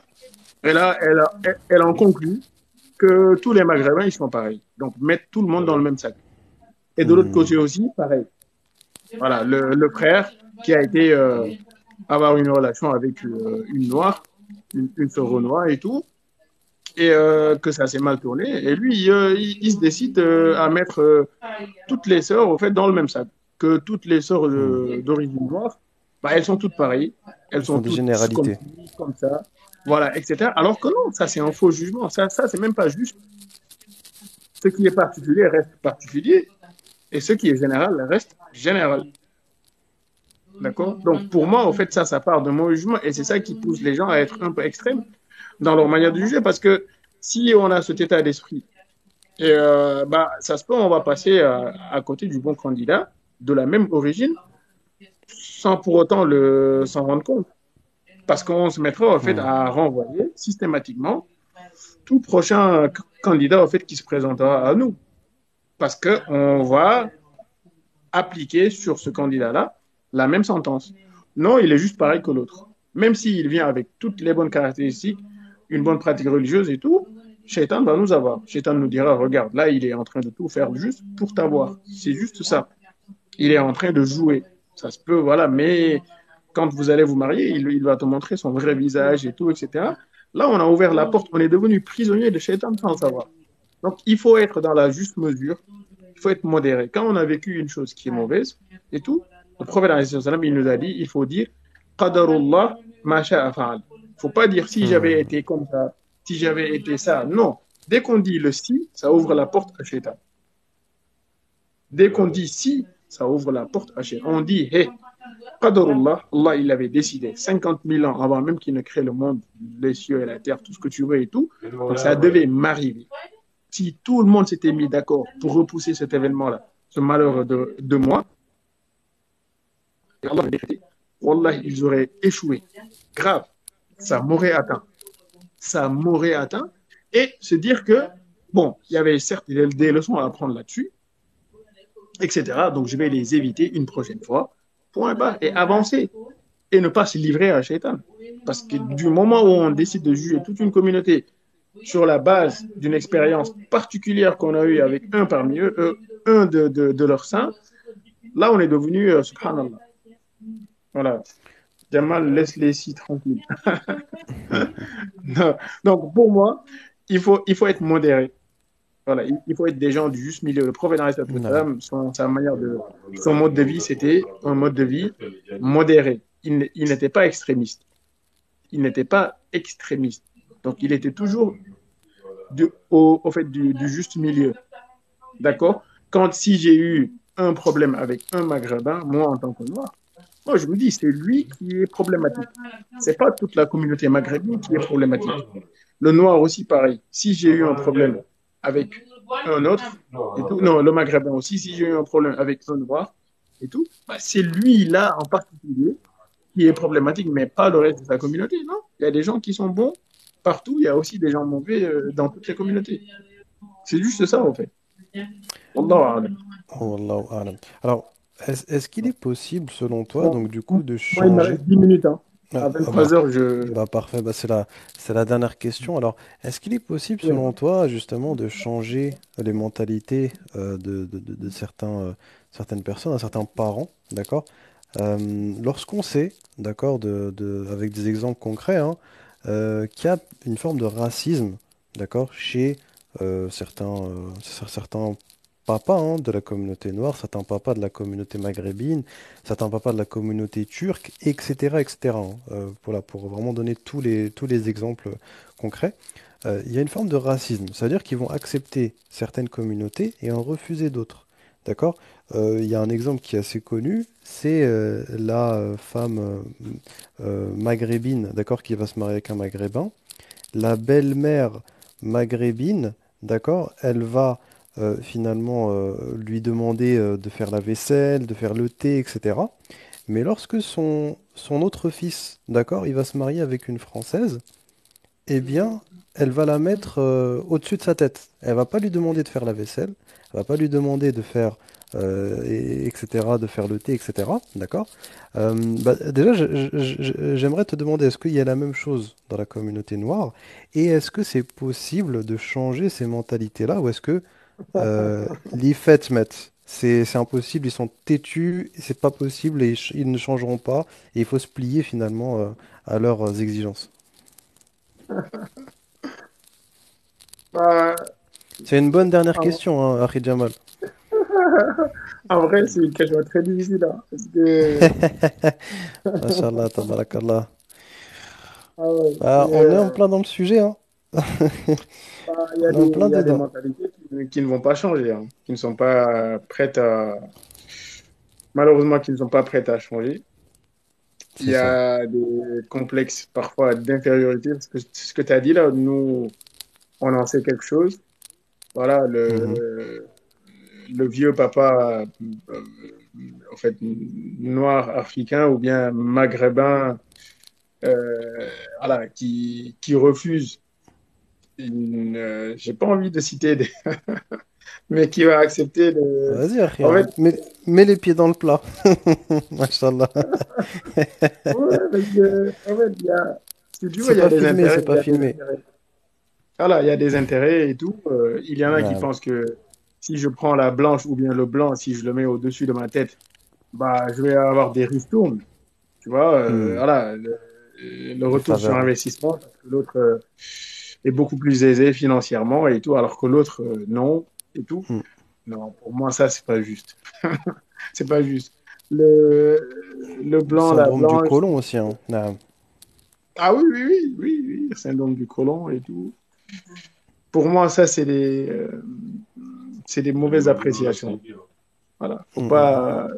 Et là, elle en conclut que tous les Maghrébins, ils sont pareils. Donc, mettre tout le monde dans le même sac. Et de l'autre Hmm, côté aussi, pareil. Voilà, le frère qui a été avoir une relation avec une noire, une sœur au noir et tout, et que ça s'est mal tourné. Et lui, il se décide à mettre toutes les sœurs, au fait, dans le même sac. Que toutes les sœurs hmm. d'origine noire, bah, elles sont toutes pareilles. Elles Ils sont font des toutes comme généralités. ci, comme ça. Voilà, etc. Alors que non, ça, c'est un faux jugement. Ça c'est même pas juste. Ce qui est particulier reste particulier et ce qui est général reste général. D'accord. Donc, pour moi, en fait, ça part de mon jugement et c'est ça qui pousse les gens à être un peu extrêmes dans leur manière de juger parce que si on a cet état d'esprit, et bah, ça se peut, on va passer à côté du bon candidat de la même origine sans pour autant s'en rendre compte. Parce qu'on se mettra en fait Hmm. à renvoyer systématiquement tout prochain candidat en fait qui se présentera à nous. Parce qu'on va appliquer sur ce candidat-là la même sentence. Non, il est juste pareil que l'autre. Même s'il vient avec toutes les bonnes caractéristiques, une bonne pratique religieuse et tout, Shaitan va nous avoir. Shaitan nous dira, regarde, là, il est en train de tout faire juste pour t'avoir. C'est juste ça. Il est en train de jouer. Ça se peut, voilà, mais quand vous allez vous marier, il va te montrer son vrai visage et tout, etc. Là, on a ouvert la porte, on est devenu prisonnier de Shaitan sans le savoir. Donc, il faut être dans la juste mesure, il faut être modéré. Quand on a vécu une chose qui est mauvaise et tout, le prophète, il nous a dit, il faut dire, Qadarullah ma sha'a fa'al. Il ne faut pas dire si j'avais Hmm. été comme ça, si j'avais été ça. Non. Dès qu'on dit le si, ça ouvre la porte à Shaitan. Dès qu'on dit si, ça ouvre la porte à Shaitan. On dit, hé, Qadarullah, Allah, il avait décidé 50 000 ans avant même qu'il ne crée le monde, les cieux et la terre, tout ce que tu veux et tout. Donc ça devait m'arriver. Si tout le monde s'était mis d'accord pour repousser cet événement-là, ce malheur de moi, Allah a décrété, Wallah, ils auraient échoué. Grave. Ça m'aurait atteint. Ça m'aurait atteint. Et se dire que, bon, il y avait certes des leçons à apprendre là-dessus, etc. Donc je vais les éviter une prochaine fois. Point barre. Et avancer. Et ne pas se livrer à Shaitan. Parce que du moment où on décide de juger toute une communauté sur la base d'une expérience particulière qu'on a eue avec un parmi eux, un de leurs saints, là on est devenu, subhanallah, Voilà. Jamal, laisse les ici tranquilles. Non. Donc, pour moi, il faut être modéré. Voilà, il faut être des gens du juste milieu. Le prophète, Non. sa manière son mode de vie, c'était un mode de vie modéré. Il n'était pas extrémiste. Il n'était pas extrémiste. Donc, il était toujours au fait du juste milieu. D'accord? Quand si j'ai eu un problème avec un maghrébin, moi en tant que noir, moi je me dis c'est lui qui est problématique. C'est pas toute la communauté maghrébine qui est problématique. Le noir aussi pareil. Si j'ai eu un problème avec un autre et tout, non, le maghrébin aussi, si j'ai eu un problème avec un noir et tout, bah, c'est lui là en particulier qui est problématique, mais pas le reste de sa communauté, non? Il y a des gens qui sont bons partout, il y a aussi des gens mauvais dans toutes les communautés. C'est juste ça en fait. Wallahu a'lam. Wallahu a'lam. Alors, est-ce qu'il est possible, selon toi, Bon, donc du coup, de moi, il me changer... reste 10 minutes. Hein. À Bah, 23 heures, je. bah parfait, bah c'est la dernière question. Alors, est-ce qu'il est possible, Ouais. selon toi, justement, de changer les mentalités de certaines personnes, à certains parents, d'accord? Lorsqu'on sait, d'accord, avec des exemples concrets, hein, qu'il y a une forme de racisme, d'accord, chez certains papas hein, de la communauté noire, certains papas de la communauté maghrébine, certains papas de la communauté turque, etc., etc., hein, pour vraiment donner tous les exemples concrets. Il y a une forme de racisme, c'est-à-dire qu'ils vont accepter certaines communautés et en refuser d'autres. D'accord? Il y a un exemple qui est assez connu, c'est la femme maghrébine, d'accord, qui va se marier avec un maghrébin. La belle-mère maghrébine, d'accord, elle va finalement lui demander de faire la vaisselle, de faire le thé, etc. Mais lorsque son autre fils, d'accord, il va se marier avec une Française, eh bien, elle va la mettre au-dessus de sa tête. Elle va pas lui demander de faire la vaisselle, elle va pas lui demander de faire, etc., de faire le thé, etc. D'accord? Bah, déjà, j'aimerais te demander, est-ce qu'il y a la même chose dans la communauté noire? Et est-ce que c'est possible de changer ces mentalités-là? Ou est-ce que les faits mettent? C'est impossible, ils sont têtus, c'est pas possible et ils ne changeront pas. Et il faut se plier finalement à leurs exigences. Bah, C'est une bonne dernière en, question, hein, Akhi Jamal. en vrai, c'est une question très difficile. Hein, parce que, Mashallah, tabarakallah. ah ouais, Ah, on est en plein dans le sujet, hein. On est en plein il y a des dedans. mentalités qui ne vont pas changer, hein, qui ne sont pas prêtes à. Malheureusement, qui ne sont pas prêtes à changer. Il C'est y ça. a des complexes parfois d'infériorité. Parce que ce que tu as dit là, nous, on en sait quelque chose. Voilà, Mhm. le vieux papa, en fait, noir africain ou bien maghrébin, voilà, qui refuse j'ai pas envie de citer, mais qui va accepter Vas-y, Akhi, en hein. fait, Mets les pieds dans le plat. Mashallah. ouais, parce que, en fait, si tu veux, C'est il y a pas des filmé, intérêts, c'est il y pas a des filmé. intérêts. Voilà, il y a des intérêts et tout. Il y en a qui Non. pensent que si je prends la blanche ou bien le blanc, si je le mets au-dessus de ma tête, bah, je vais avoir des ristournes. Tu vois, Hmm. voilà, le Des retour sur faveurs. investissement, parce que l'autre est beaucoup plus aisé financièrement et tout, alors que l'autre, non, et tout. Hmm. Non, pour moi, ça, c'est pas juste. C'est pas juste. Le, le Le blanc, la syndrome du blanche. côlon aussi, hein. Non. Ah oui, oui, oui, oui, oui, syndrome du côlon et tout. Pour moi, ça, c'est des mauvaises appréciations. Voilà, faut Hmm, hmm, pas.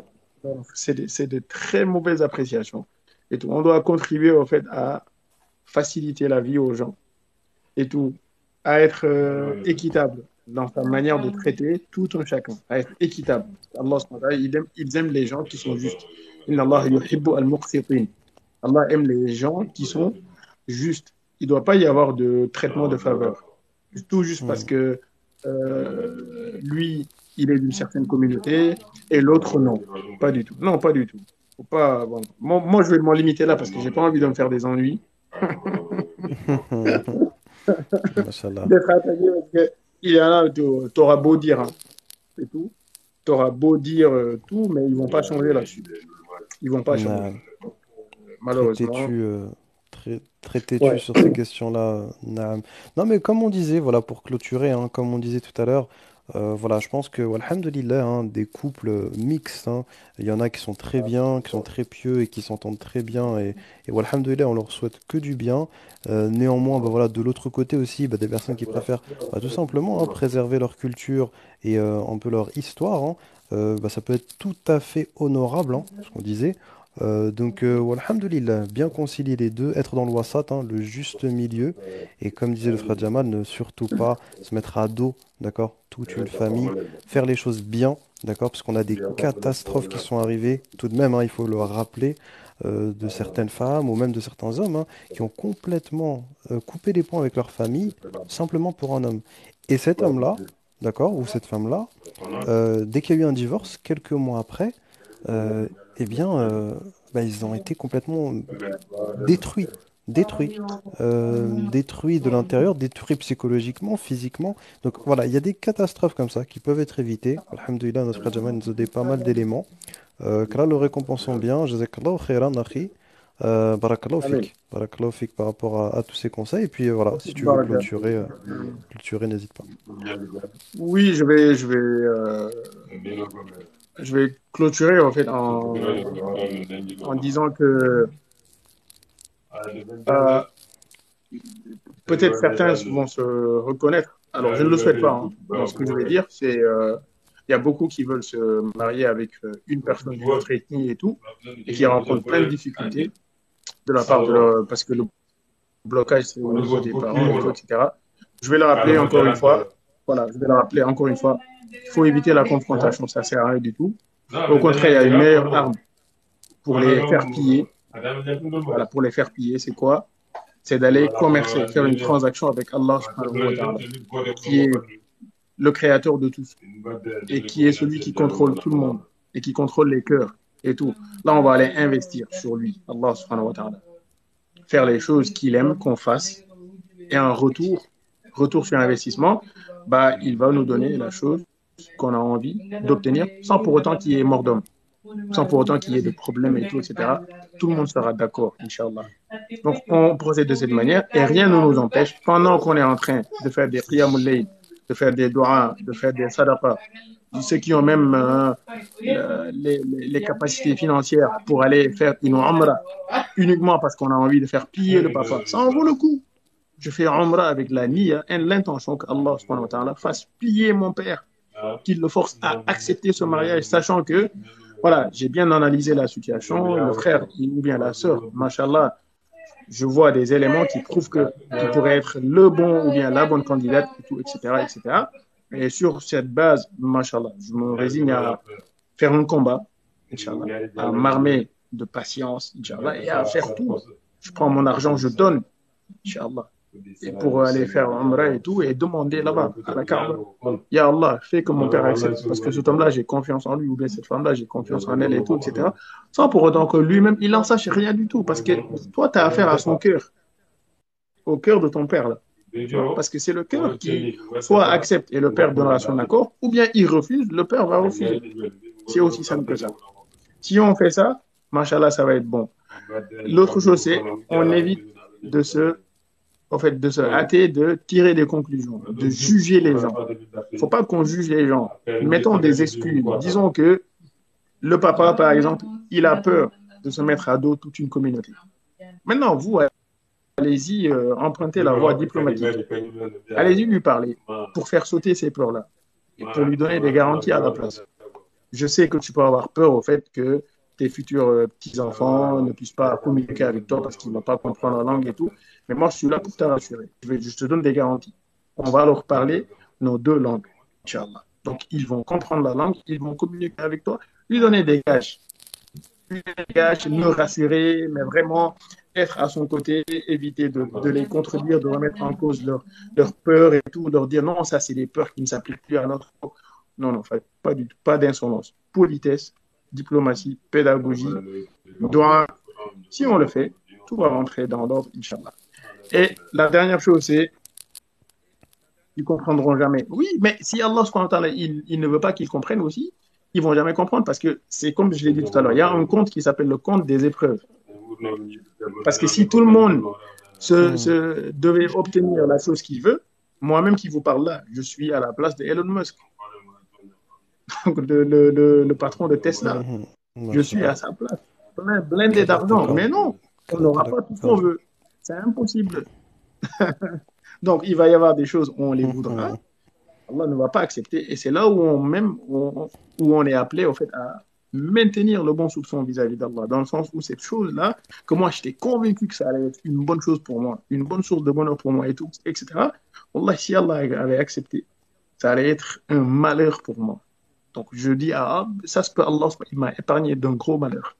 C'est de très mauvaises appréciations. Et tout. On doit contribuer, au fait, à faciliter la vie aux gens et tout, à être équitable dans sa manière de traiter tout un chacun, à être équitable. Allah, subhanahu wa ta'ala, ils aiment les gens qui sont justes. Inna Allah yuhibbu al-muqsitin. Allah aime les gens qui sont justes. Il ne doit pas y avoir de traitement de faveur. Tout juste parce hmm. que lui, il est d'une certaine communauté et l'autre, non. Pas du tout. Non, pas du tout. Faut pas, bon. Moi, je vais m'en limiter là parce que j'ai pas envie de me faire des ennuis. Mashallah. D'être attaqué parce que il y en a, tu auras beau dire, hein, c'est tout. Tu auras beau dire tout, mais ils vont pas changer là-dessus. Ils vont pas changer. Non. Très malheureusement. têtu, très têtu Ouais. sur ces questions-là. Naam. Non, mais comme on disait, voilà, pour clôturer, hein, comme on disait tout à l'heure, voilà, je pense que, alhamdoulilah, hein, des couples mixtes, hein, il y en a qui sont très bien, qui sont très pieux et qui s'entendent très bien, et alhamdoulilah, on leur souhaite que du bien. Néanmoins, bah, voilà, de l'autre côté aussi, bah, des personnes qui préfèrent bah, tout simplement hein, préserver leur culture et un peu leur histoire, hein, bah, ça peut être tout à fait honorable, hein, ce qu'on disait. Alhamdulillah, bien concilier les deux, être dans le wasat, hein, le juste milieu. Et comme disait le frère Jamal, ne surtout pas se mettre à dos, d'accord, toute une famille, faire les choses bien, d'accord, parce qu'on a des catastrophes qui sont arrivées, tout de même, hein, il faut le rappeler, de certaines femmes ou même de certains hommes, hein, qui ont complètement coupé les ponts avec leur famille, simplement pour un homme. Et cet homme-là, d'accord, ou cette femme-là, dès qu'il y a eu un divorce, quelques mois après, euh, eh bien, bah, ils ont été complètement détruits, détruits, détruits de l'intérieur, détruits psychologiquement, physiquement. Donc voilà, il y a des catastrophes comme ça qui peuvent être évitées. Alhamdulillah, notre frère Jamal nous a donné pas mal d'éléments. Qu'Allah le récompensant bien. Jazakallahu khairan, akhi. Barakallahu Amen. fik. Barakallahu fik par rapport à tous ces conseils. Et puis voilà, si tu veux Baraka. clôturer, clôturer, n'hésite pas. Oui, je vais clôturer en fait en disant que euh, peut-être certains vont se reconnaître. Alors, je ne le souhaite pas. Hein. Dans ce que je vais dire, c'est il y a beaucoup qui veulent se marier avec une personne d'une autre ethnie et tout, et qui rencontrent plein de difficultés de la part de leur, parce que le blocage c'est au niveau des parents et tout, etc. Je vais le rappeler encore une fois. Voilà, je vais le rappeler encore une fois. Il faut éviter la confrontation, ça sert à rien du tout. Au contraire, il y a une meilleure arme pour les faire piller. Voilà, pour les faire piller, c'est quoi? C'est d'aller commercer, faire une transaction avec Allah subhanahu wa ta'ala, qui est le créateur de tous et qui est celui qui contrôle tout le monde et qui contrôle les cœurs et tout. Là, on va aller investir sur lui, Allah subhanahu wa ta'ala. Faire les choses qu'il aime qu'on fasse et un retour sur investissement, bah, il va nous donner la chose qu'on a envie d'obtenir sans pour autant qu'il y ait mort d'homme, sans pour autant qu'il y ait des problèmes et tout, etc. Tout le monde sera d'accord, Inch'Allah. Donc, on procède de cette manière et rien ne nous empêche, pendant qu'on est en train de faire des qiyamul layl, de faire des doigts, de faire des sadaqas, ceux qui ont même les capacités financières pour aller faire une umrah uniquement parce qu'on a envie de faire plier le papa, ça en vaut le coup. Je fais umrah avec la niya et l'intention qu'Allah subhanahu wa ta'ala fasse plier mon père, qu'il le force à accepter ce mariage, sachant que, voilà, j'ai bien analysé la situation, le frère ou bien la sœur, machallah, je vois des éléments qui prouvent que tu pourrais être le bon ou bien la bonne candidate, et tout, etc., etc. Et sur cette base, machallah, je me résigne à faire un combat, Inch'Allah, à m'armer de patience, Inch'Allah, et à faire tout. Je prends mon argent, je donne, Inch'Allah, et pour aller faire Umrah et tout, et demander là-bas, à la Kaaba, Ya Allah, fais que mon père accepte, parce que cet homme-là, j'ai confiance en lui, ou bien cette femme-là, j'ai confiance en elle et tout, etc. Sans pour autant que lui-même, il n'en sache rien du tout, parce que toi, tu as affaire à son cœur, au cœur de ton père, là. Tu vois, parce que c'est le cœur qui soit accepte et le père donnera son accord, ou bien il refuse, le père va refuser. C'est aussi simple que ça. Si on fait ça, machallah, ça va être bon. L'autre chose, c'est on évite de se, en fait, de se hâter, de tirer des conclusions, de juger les gens. Il ne faut pas qu'on juge les gens. Mettons des excuses. Disons que le papa, par exemple, il a peur de se mettre à dos toute une communauté. Maintenant, vous, allez-y, empruntez la voie diplomatique. Allez-y lui parler pour faire sauter ces peurs-là et pour lui donner des garanties à la place. Je sais que tu peux avoir peur au fait que tes futurs petits-enfants ne puissent pas communiquer avec toi parce qu'ils ne vont pas comprendre la langue et tout. Mais moi, je suis là pour te rassurer. Je te donne des garanties. On va leur parler nos deux langues, Inch'Allah. Donc, ils vont comprendre la langue, ils vont communiquer avec toi, lui donner des gages. Lui donner des gages, le rassurer, mais vraiment être à son côté, éviter de les contredire, de remettre en cause leur peur et tout, leur dire non, ça, c'est des peurs qui ne s'appliquent plus à notre. Non, non, pas du tout, pas d'insolence. Politesse, diplomatie, pédagogie, droit. Si on le fait, tout va rentrer dans l'ordre, Inch'Allah. Et la dernière chose, c'est ils comprendront jamais. Oui, mais si Allah il ne veut pas qu'ils comprennent aussi, ils vont jamais comprendre parce que c'est comme je l'ai dit tout à l'heure, il y a un conte qui s'appelle le conte des épreuves. Parce que si tout le monde Mhm. devait obtenir la chose qu'il veut, moi-même qui vous parle là, je suis à la place de Elon Musk, donc le patron de Tesla. Mhm. Je suis à Marhaba. sa place, blindé Très d'argent. d'accord. Mais non, on Très très n'aura pas tout ce qu'on d'accord. veut. C'est impossible. Donc, il va y avoir des choses où on les voudra. Mhm. Allah ne va pas accepter. Et c'est là où où on est appelé, au fait, à maintenir le bon soupçon vis-à-vis d'Allah. Dans le sens où cette chose-là, que moi, j'étais convaincu que ça allait être une bonne chose pour moi, une bonne source de bonheur pour moi et tout, etc. Wallah, si Allah avait accepté, ça allait être un malheur pour moi. Donc, je dis, ah, ça se peut, Allah, il m'a épargné d'un gros malheur,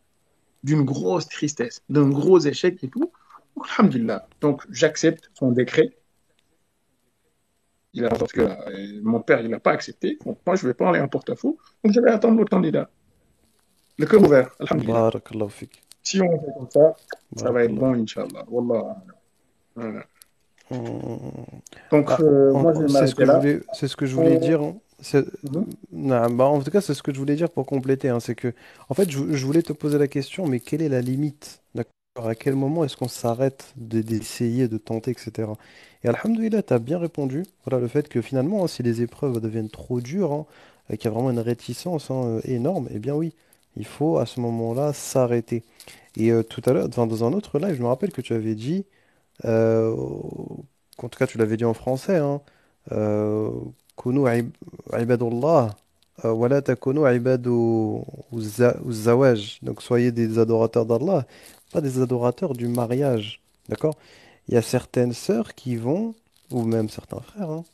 d'une grosse tristesse, d'un gros échec et tout. Donc, alhamdulillah. Donc, j'accepte son décret. Parce que mon père, il n'a pas accepté. Donc, moi, je ne vais pas aller en porte-à-faux. Donc, je vais attendre l'autre candidat. Le cœur ouvert, alhamdulillah. Barakallahu fik. Si on fait comme ça va être Barakallahu. bon, Inch'Allah. Wallah. Voilà. Mhm. Donc, Bah, moi, je vais c'est ce m'arrêter que je là. voulais, c'est ce que je voulais On- dire, hein. Mhm. Non, bah, en tout cas, c'est ce que je voulais dire pour compléter, hein. C'est que, en fait, je voulais te poser la question, mais quelle est la limite? D'accord? À quel moment est-ce qu'on s'arrête d'essayer, de tenter, etc. Et Alhamdoulilah, tu as bien répondu. Voilà, le fait que finalement, hein, si les épreuves deviennent trop dures, hein, et qu'il y a vraiment une réticence, hein, énorme, eh bien oui, il faut à ce moment-là s'arrêter. Et tout à l'heure, enfin, dans un autre live, je me rappelle que tu avais dit. Euh, En tout cas, tu l'avais dit en français, hein. Euh, Kunu ibadullah, wala takunu ibadu zawaj. Donc, soyez des adorateurs d'Allah, pas des adorateurs du mariage. D'accord? Il y a certaines sœurs qui vont, ou même certains frères, hein,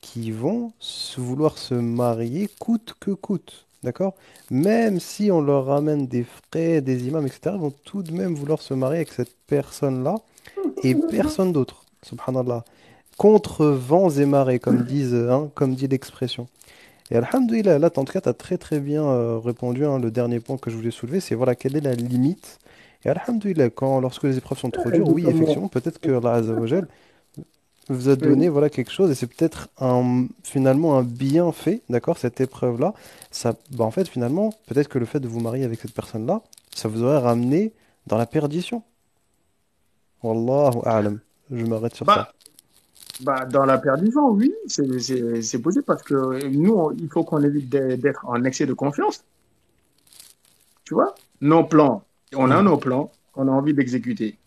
qui vont vouloir se marier coûte que coûte. D'accord? Même si on leur ramène des frais, des imams, etc., ils vont tout de même vouloir se marier avec cette personne-là et personne d'autre. Subhanallah. Contre vents et marées, comme disent, hein, comme dit l'expression. Et Alhamdoulilah, là, en tout cas, tu as très très bien répondu, hein. Le dernier point que je voulais soulever, c'est voilà, quelle est la limite. Et Alhamdoulilah, lorsque les épreuves sont trop dures, oui, Exactement. effectivement, peut-être que Allah Azzawajal vous a donné Oui. voilà, quelque chose, et c'est peut-être finalement un bienfait, d'accord, cette épreuve-là. Ça, bah, en fait, finalement, peut-être que le fait de vous marier avec cette personne-là, ça vous aurait ramené dans la perdition. Wallahu a'lam. Je m'arrête sur ça. Bah, dans la perdition, oui, c'est possible parce que nous, il faut qu'on évite d'être en excès de confiance. Tu vois, nos plans, on a Mhm. nos plans qu'on a envie d'exécuter.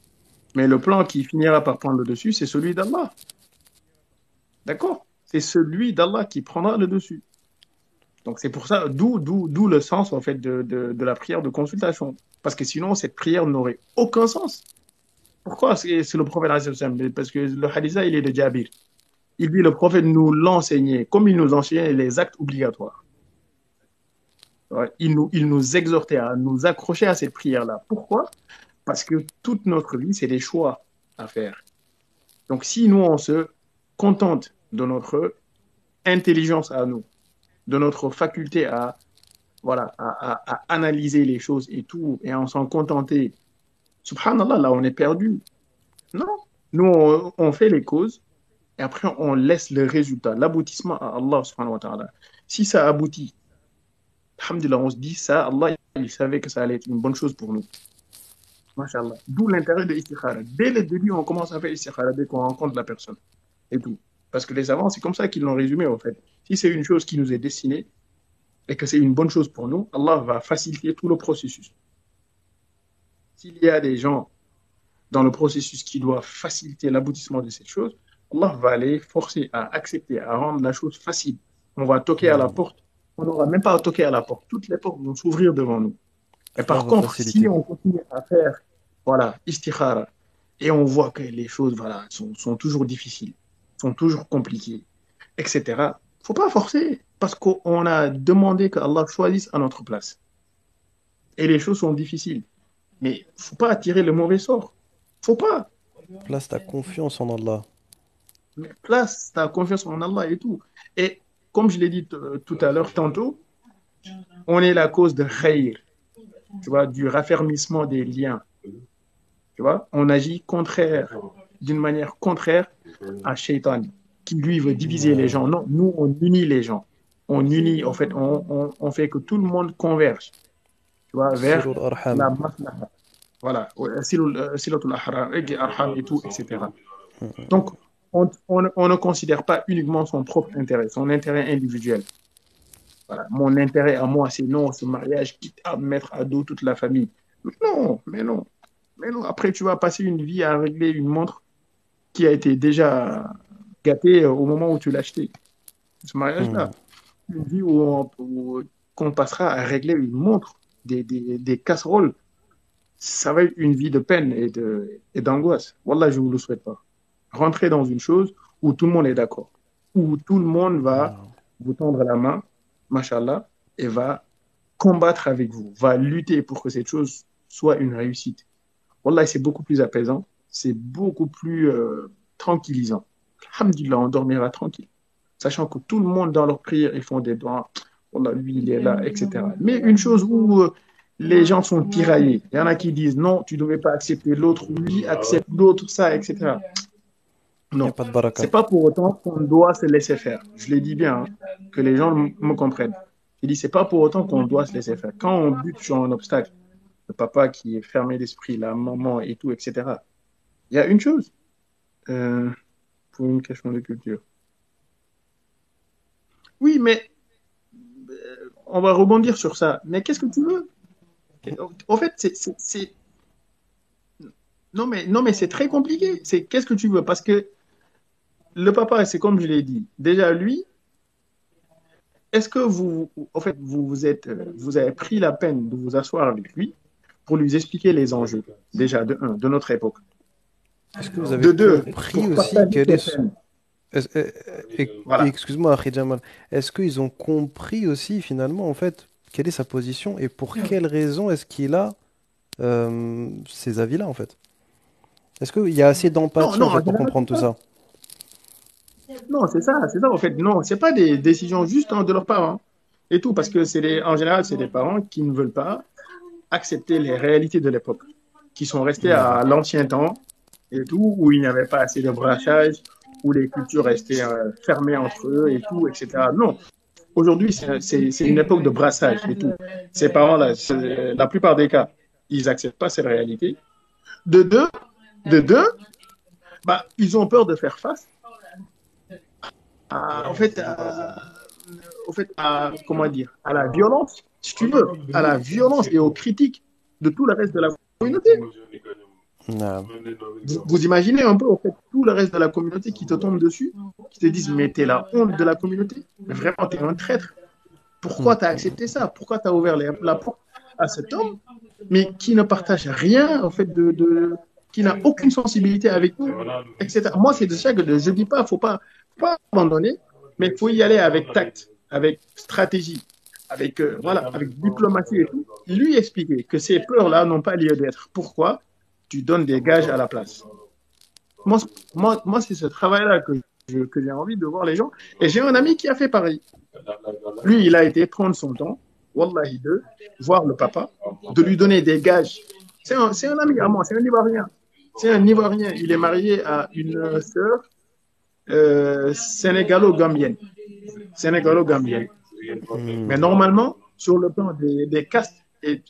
Mais le plan qui finira par prendre le dessus, c'est celui d'Allah. D'accord? C'est celui d'Allah qui prendra le dessus. Donc c'est pour ça, d'où le sens en fait de la prière de consultation. Parce que sinon, cette prière n'aurait aucun sens. Pourquoi? C'est le prophète, alayhi salam, parce que le hadith, il est de Jabir. Il dit, le prophète nous l'enseignait, comme il nous enseignait les actes obligatoires. Ouais, il nous exhortait à nous accrocher à cette prière-là. Pourquoi? Parce que toute notre vie, c'est des choix à faire. Donc si nous, on se contente de notre intelligence à nous, de notre faculté à, voilà, à analyser les choses et tout, et en s'en contenter, subhanallah, là, on est perdu. Non. Nous, on fait les causes et après, on laisse le résultat, l'aboutissement à Allah subhanahu wa ta'ala. Si ça aboutit, alhamdulillah, on se dit ça, Allah, il savait que ça allait être une bonne chose pour nous. Masha'Allah. D'où l'intérêt de l'istikhara. Dès le début, on commence à faire istikhara dès qu'on rencontre la personne et tout. Parce que les savants, c'est comme ça qu'ils l'ont résumé, en fait. Si c'est une chose qui nous est destinée et que c'est une bonne chose pour nous, Allah va faciliter tout le processus. S'il y a des gens dans le processus qui doivent faciliter l'aboutissement de cette chose, Allah va les forcer à accepter, à rendre la chose facile. On va toquer à la Mhm. porte. On n'aura même pas à toquer à la porte. Toutes les portes vont s'ouvrir devant nous. Et Allah par va contre, si faciliter. on continue à faire, voilà, istikhara, et on voit que les choses, voilà, sont toujours difficiles, sont toujours compliquées, etc., faut pas forcer, parce qu'on a demandé que Allah choisisse à notre place. Et les choses sont difficiles. Mais faut pas attirer le mauvais sort. Faut pas. Place ta confiance en Allah. Mais place ta confiance en Allah et tout. Et comme je l'ai dit tout à l'heure, tantôt, on est la cause de khayr, tu vois, du raffermissement des liens. Tu vois, on agit contraire, d'une manière contraire à Shaitan, qui lui veut diviser les Ouais. gens. Non, nous, on unit les gens. On unit, en fait, on fait que tout le monde converge, tu vois, vers Silul arham. la maslaha. Voilà, silatul arham et tout, etc. Donc, on ne considère pas uniquement son propre intérêt, son intérêt individuel. Voilà. Mon intérêt à moi, c'est non, ce mariage, quitte à mettre à dos toute la famille. Mais non, mais non, mais non. Après, tu vas passer une vie à régler une montre qui a été déjà gâtée au moment où tu l'as achetée. Ce Hmm. mariage-là, une vie qu'on passera à régler une montre, des casseroles, ça va être une vie de peine et d'angoisse. Wallah, je ne vous le souhaite pas. Rentrez dans une chose où tout le monde est d'accord, où tout le monde va Non. vous tendre la main, machallah, et va combattre avec vous, va lutter pour que cette chose soit une réussite. Wallah, c'est beaucoup plus apaisant, c'est beaucoup plus tranquillisant. Alhamdulillah, on dormira tranquille, sachant que tout le monde dans leurs prières, ils font des doigts. Wallah, lui, il est là, etc. Mais une chose où les gens sont tiraillés, il y en a qui disent non, tu ne devais pas accepter l'autre, lui accepte l'autre, ça, etc. Il n'y a Non, pas de baraka. c'est pas pour autant qu'on doit se laisser faire. Je l'ai dit bien, hein, que les gens me comprennent. Je dis, c'est pas pour autant qu'on doit se laisser faire. Quand on bute sur un obstacle, le papa qui est fermé d'esprit, la maman et tout, etc., il y a une chose euh, pour une question de culture. Oui, mais on va rebondir sur ça. Mais qu'est-ce que tu veux? En fait, non, mais c'est très compliqué. C'est qu'est-ce que tu veux? Parce que le papa, c'est comme je l'ai dit. Déjà, lui, est-ce que en fait, vous avez pris la peine de vous asseoir avec lui pour lui expliquer les enjeux, déjà, de un, de notre époque. Est-ce que vous avez De deux, compris pour aussi partager quel ses est... peines. Voilà. Excuse-moi, Akhi Jamal. Est-ce qu'ils ont compris aussi finalement en fait quelle est sa position et pour quelle raison est-ce qu'il a ces avis-là en fait? Est-ce qu'il y a assez Non, d'empathie en non, fait en pour général, comprendre c'est tout ça. ça? Non, c'est ça, en fait. Non, c'est pas des décisions juste hein, de leurs parents et tout, parce que en général, c'est des parents qui ne veulent pas accepter les réalités de l'époque, qui sont restés D'accord. à l'ancien temps et tout, où il n'y avait pas assez de brassage, où les cultures restaient fermées entre eux et tout, etc. Non, aujourd'hui, c'est une époque de brassage et tout. Ces parents-là, la plupart des cas, ils n'acceptent pas cette réalité. De deux, de deux, bah, ils ont peur de faire face à, en fait, comment dire, à la violence, si tu veux, à la violence et aux critiques de tout le reste de la communauté. Ah, Vous imaginez un peu, en fait, tout le reste de la communauté qui te tombe dessus, qui te disent, mais t'es la honte de la communauté. Mais vraiment, t'es un traître. hmm, Pourquoi tu as accepté ça? Pourquoi tu as ouvert la porte à cet homme, mais qui ne partage rien, en fait, qui n'a aucune sensibilité avec nous, etc. Moi, c'est de ça que je ne dis pas, faut pas abandonner, mais il faut y aller avec tact, avec stratégie, voilà, avec diplomatie et tout. Lui expliquer que ces peurs-là n'ont pas lieu d'être. Pourquoi? Tu donnes des gages à la place. Moi, moi c'est ce travail-là que j'ai envie de voir les gens. Et j'ai un ami qui a fait pareil. Lui, il a été prendre son temps, wallahi, de voir le papa, de lui donner des gages. C'est un ami à moi, c'est un Ivoirien. C'est un Ivoirien. Il est marié à une sœur sénégalo-gambienne. Sénégalo-gambienne. Mais hmm. normalement, sur le plan des castes et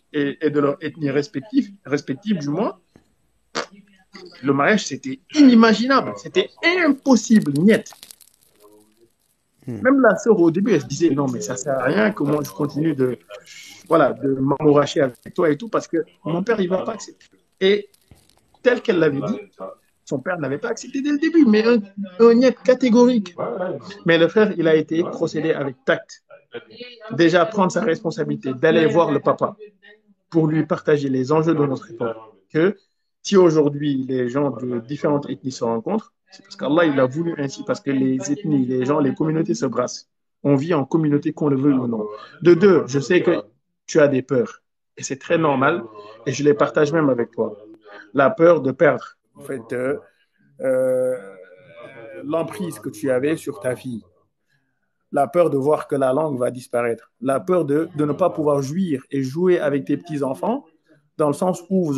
de leur ethnie respective du moins, le mariage, c'était inimaginable. C'était impossible, net. Hmm. Même la sœur, au début, elle se disait, non, mais ça sert à rien que moi, je continue voilà, de m'amouracher avec toi et tout, parce que mon père, il ne va pas accepter. Et tel qu'elle l'avait dit, son père n'avait pas accepté dès le début, mais un niet catégorique. Mais le frère, il a été procédé avec tact. Déjà, prendre sa responsabilité, d'aller voir le papa pour lui partager les enjeux de notre époque. Que si aujourd'hui les gens de différentes ethnies se rencontrent, c'est parce qu'Allah il a voulu ainsi, parce que les ethnies, les gens, les communautés se brassent. On vit en communauté qu'on le veuille ou non. De deux, je sais que tu as des peurs et c'est très normal et je les partage même avec toi. La peur de perdre, en fait, euh, l'emprise que tu avais sur ta fille, la peur de voir que la langue va disparaître, la peur de ne pas pouvoir jouir et jouer avec tes petits-enfants, dans le sens où vous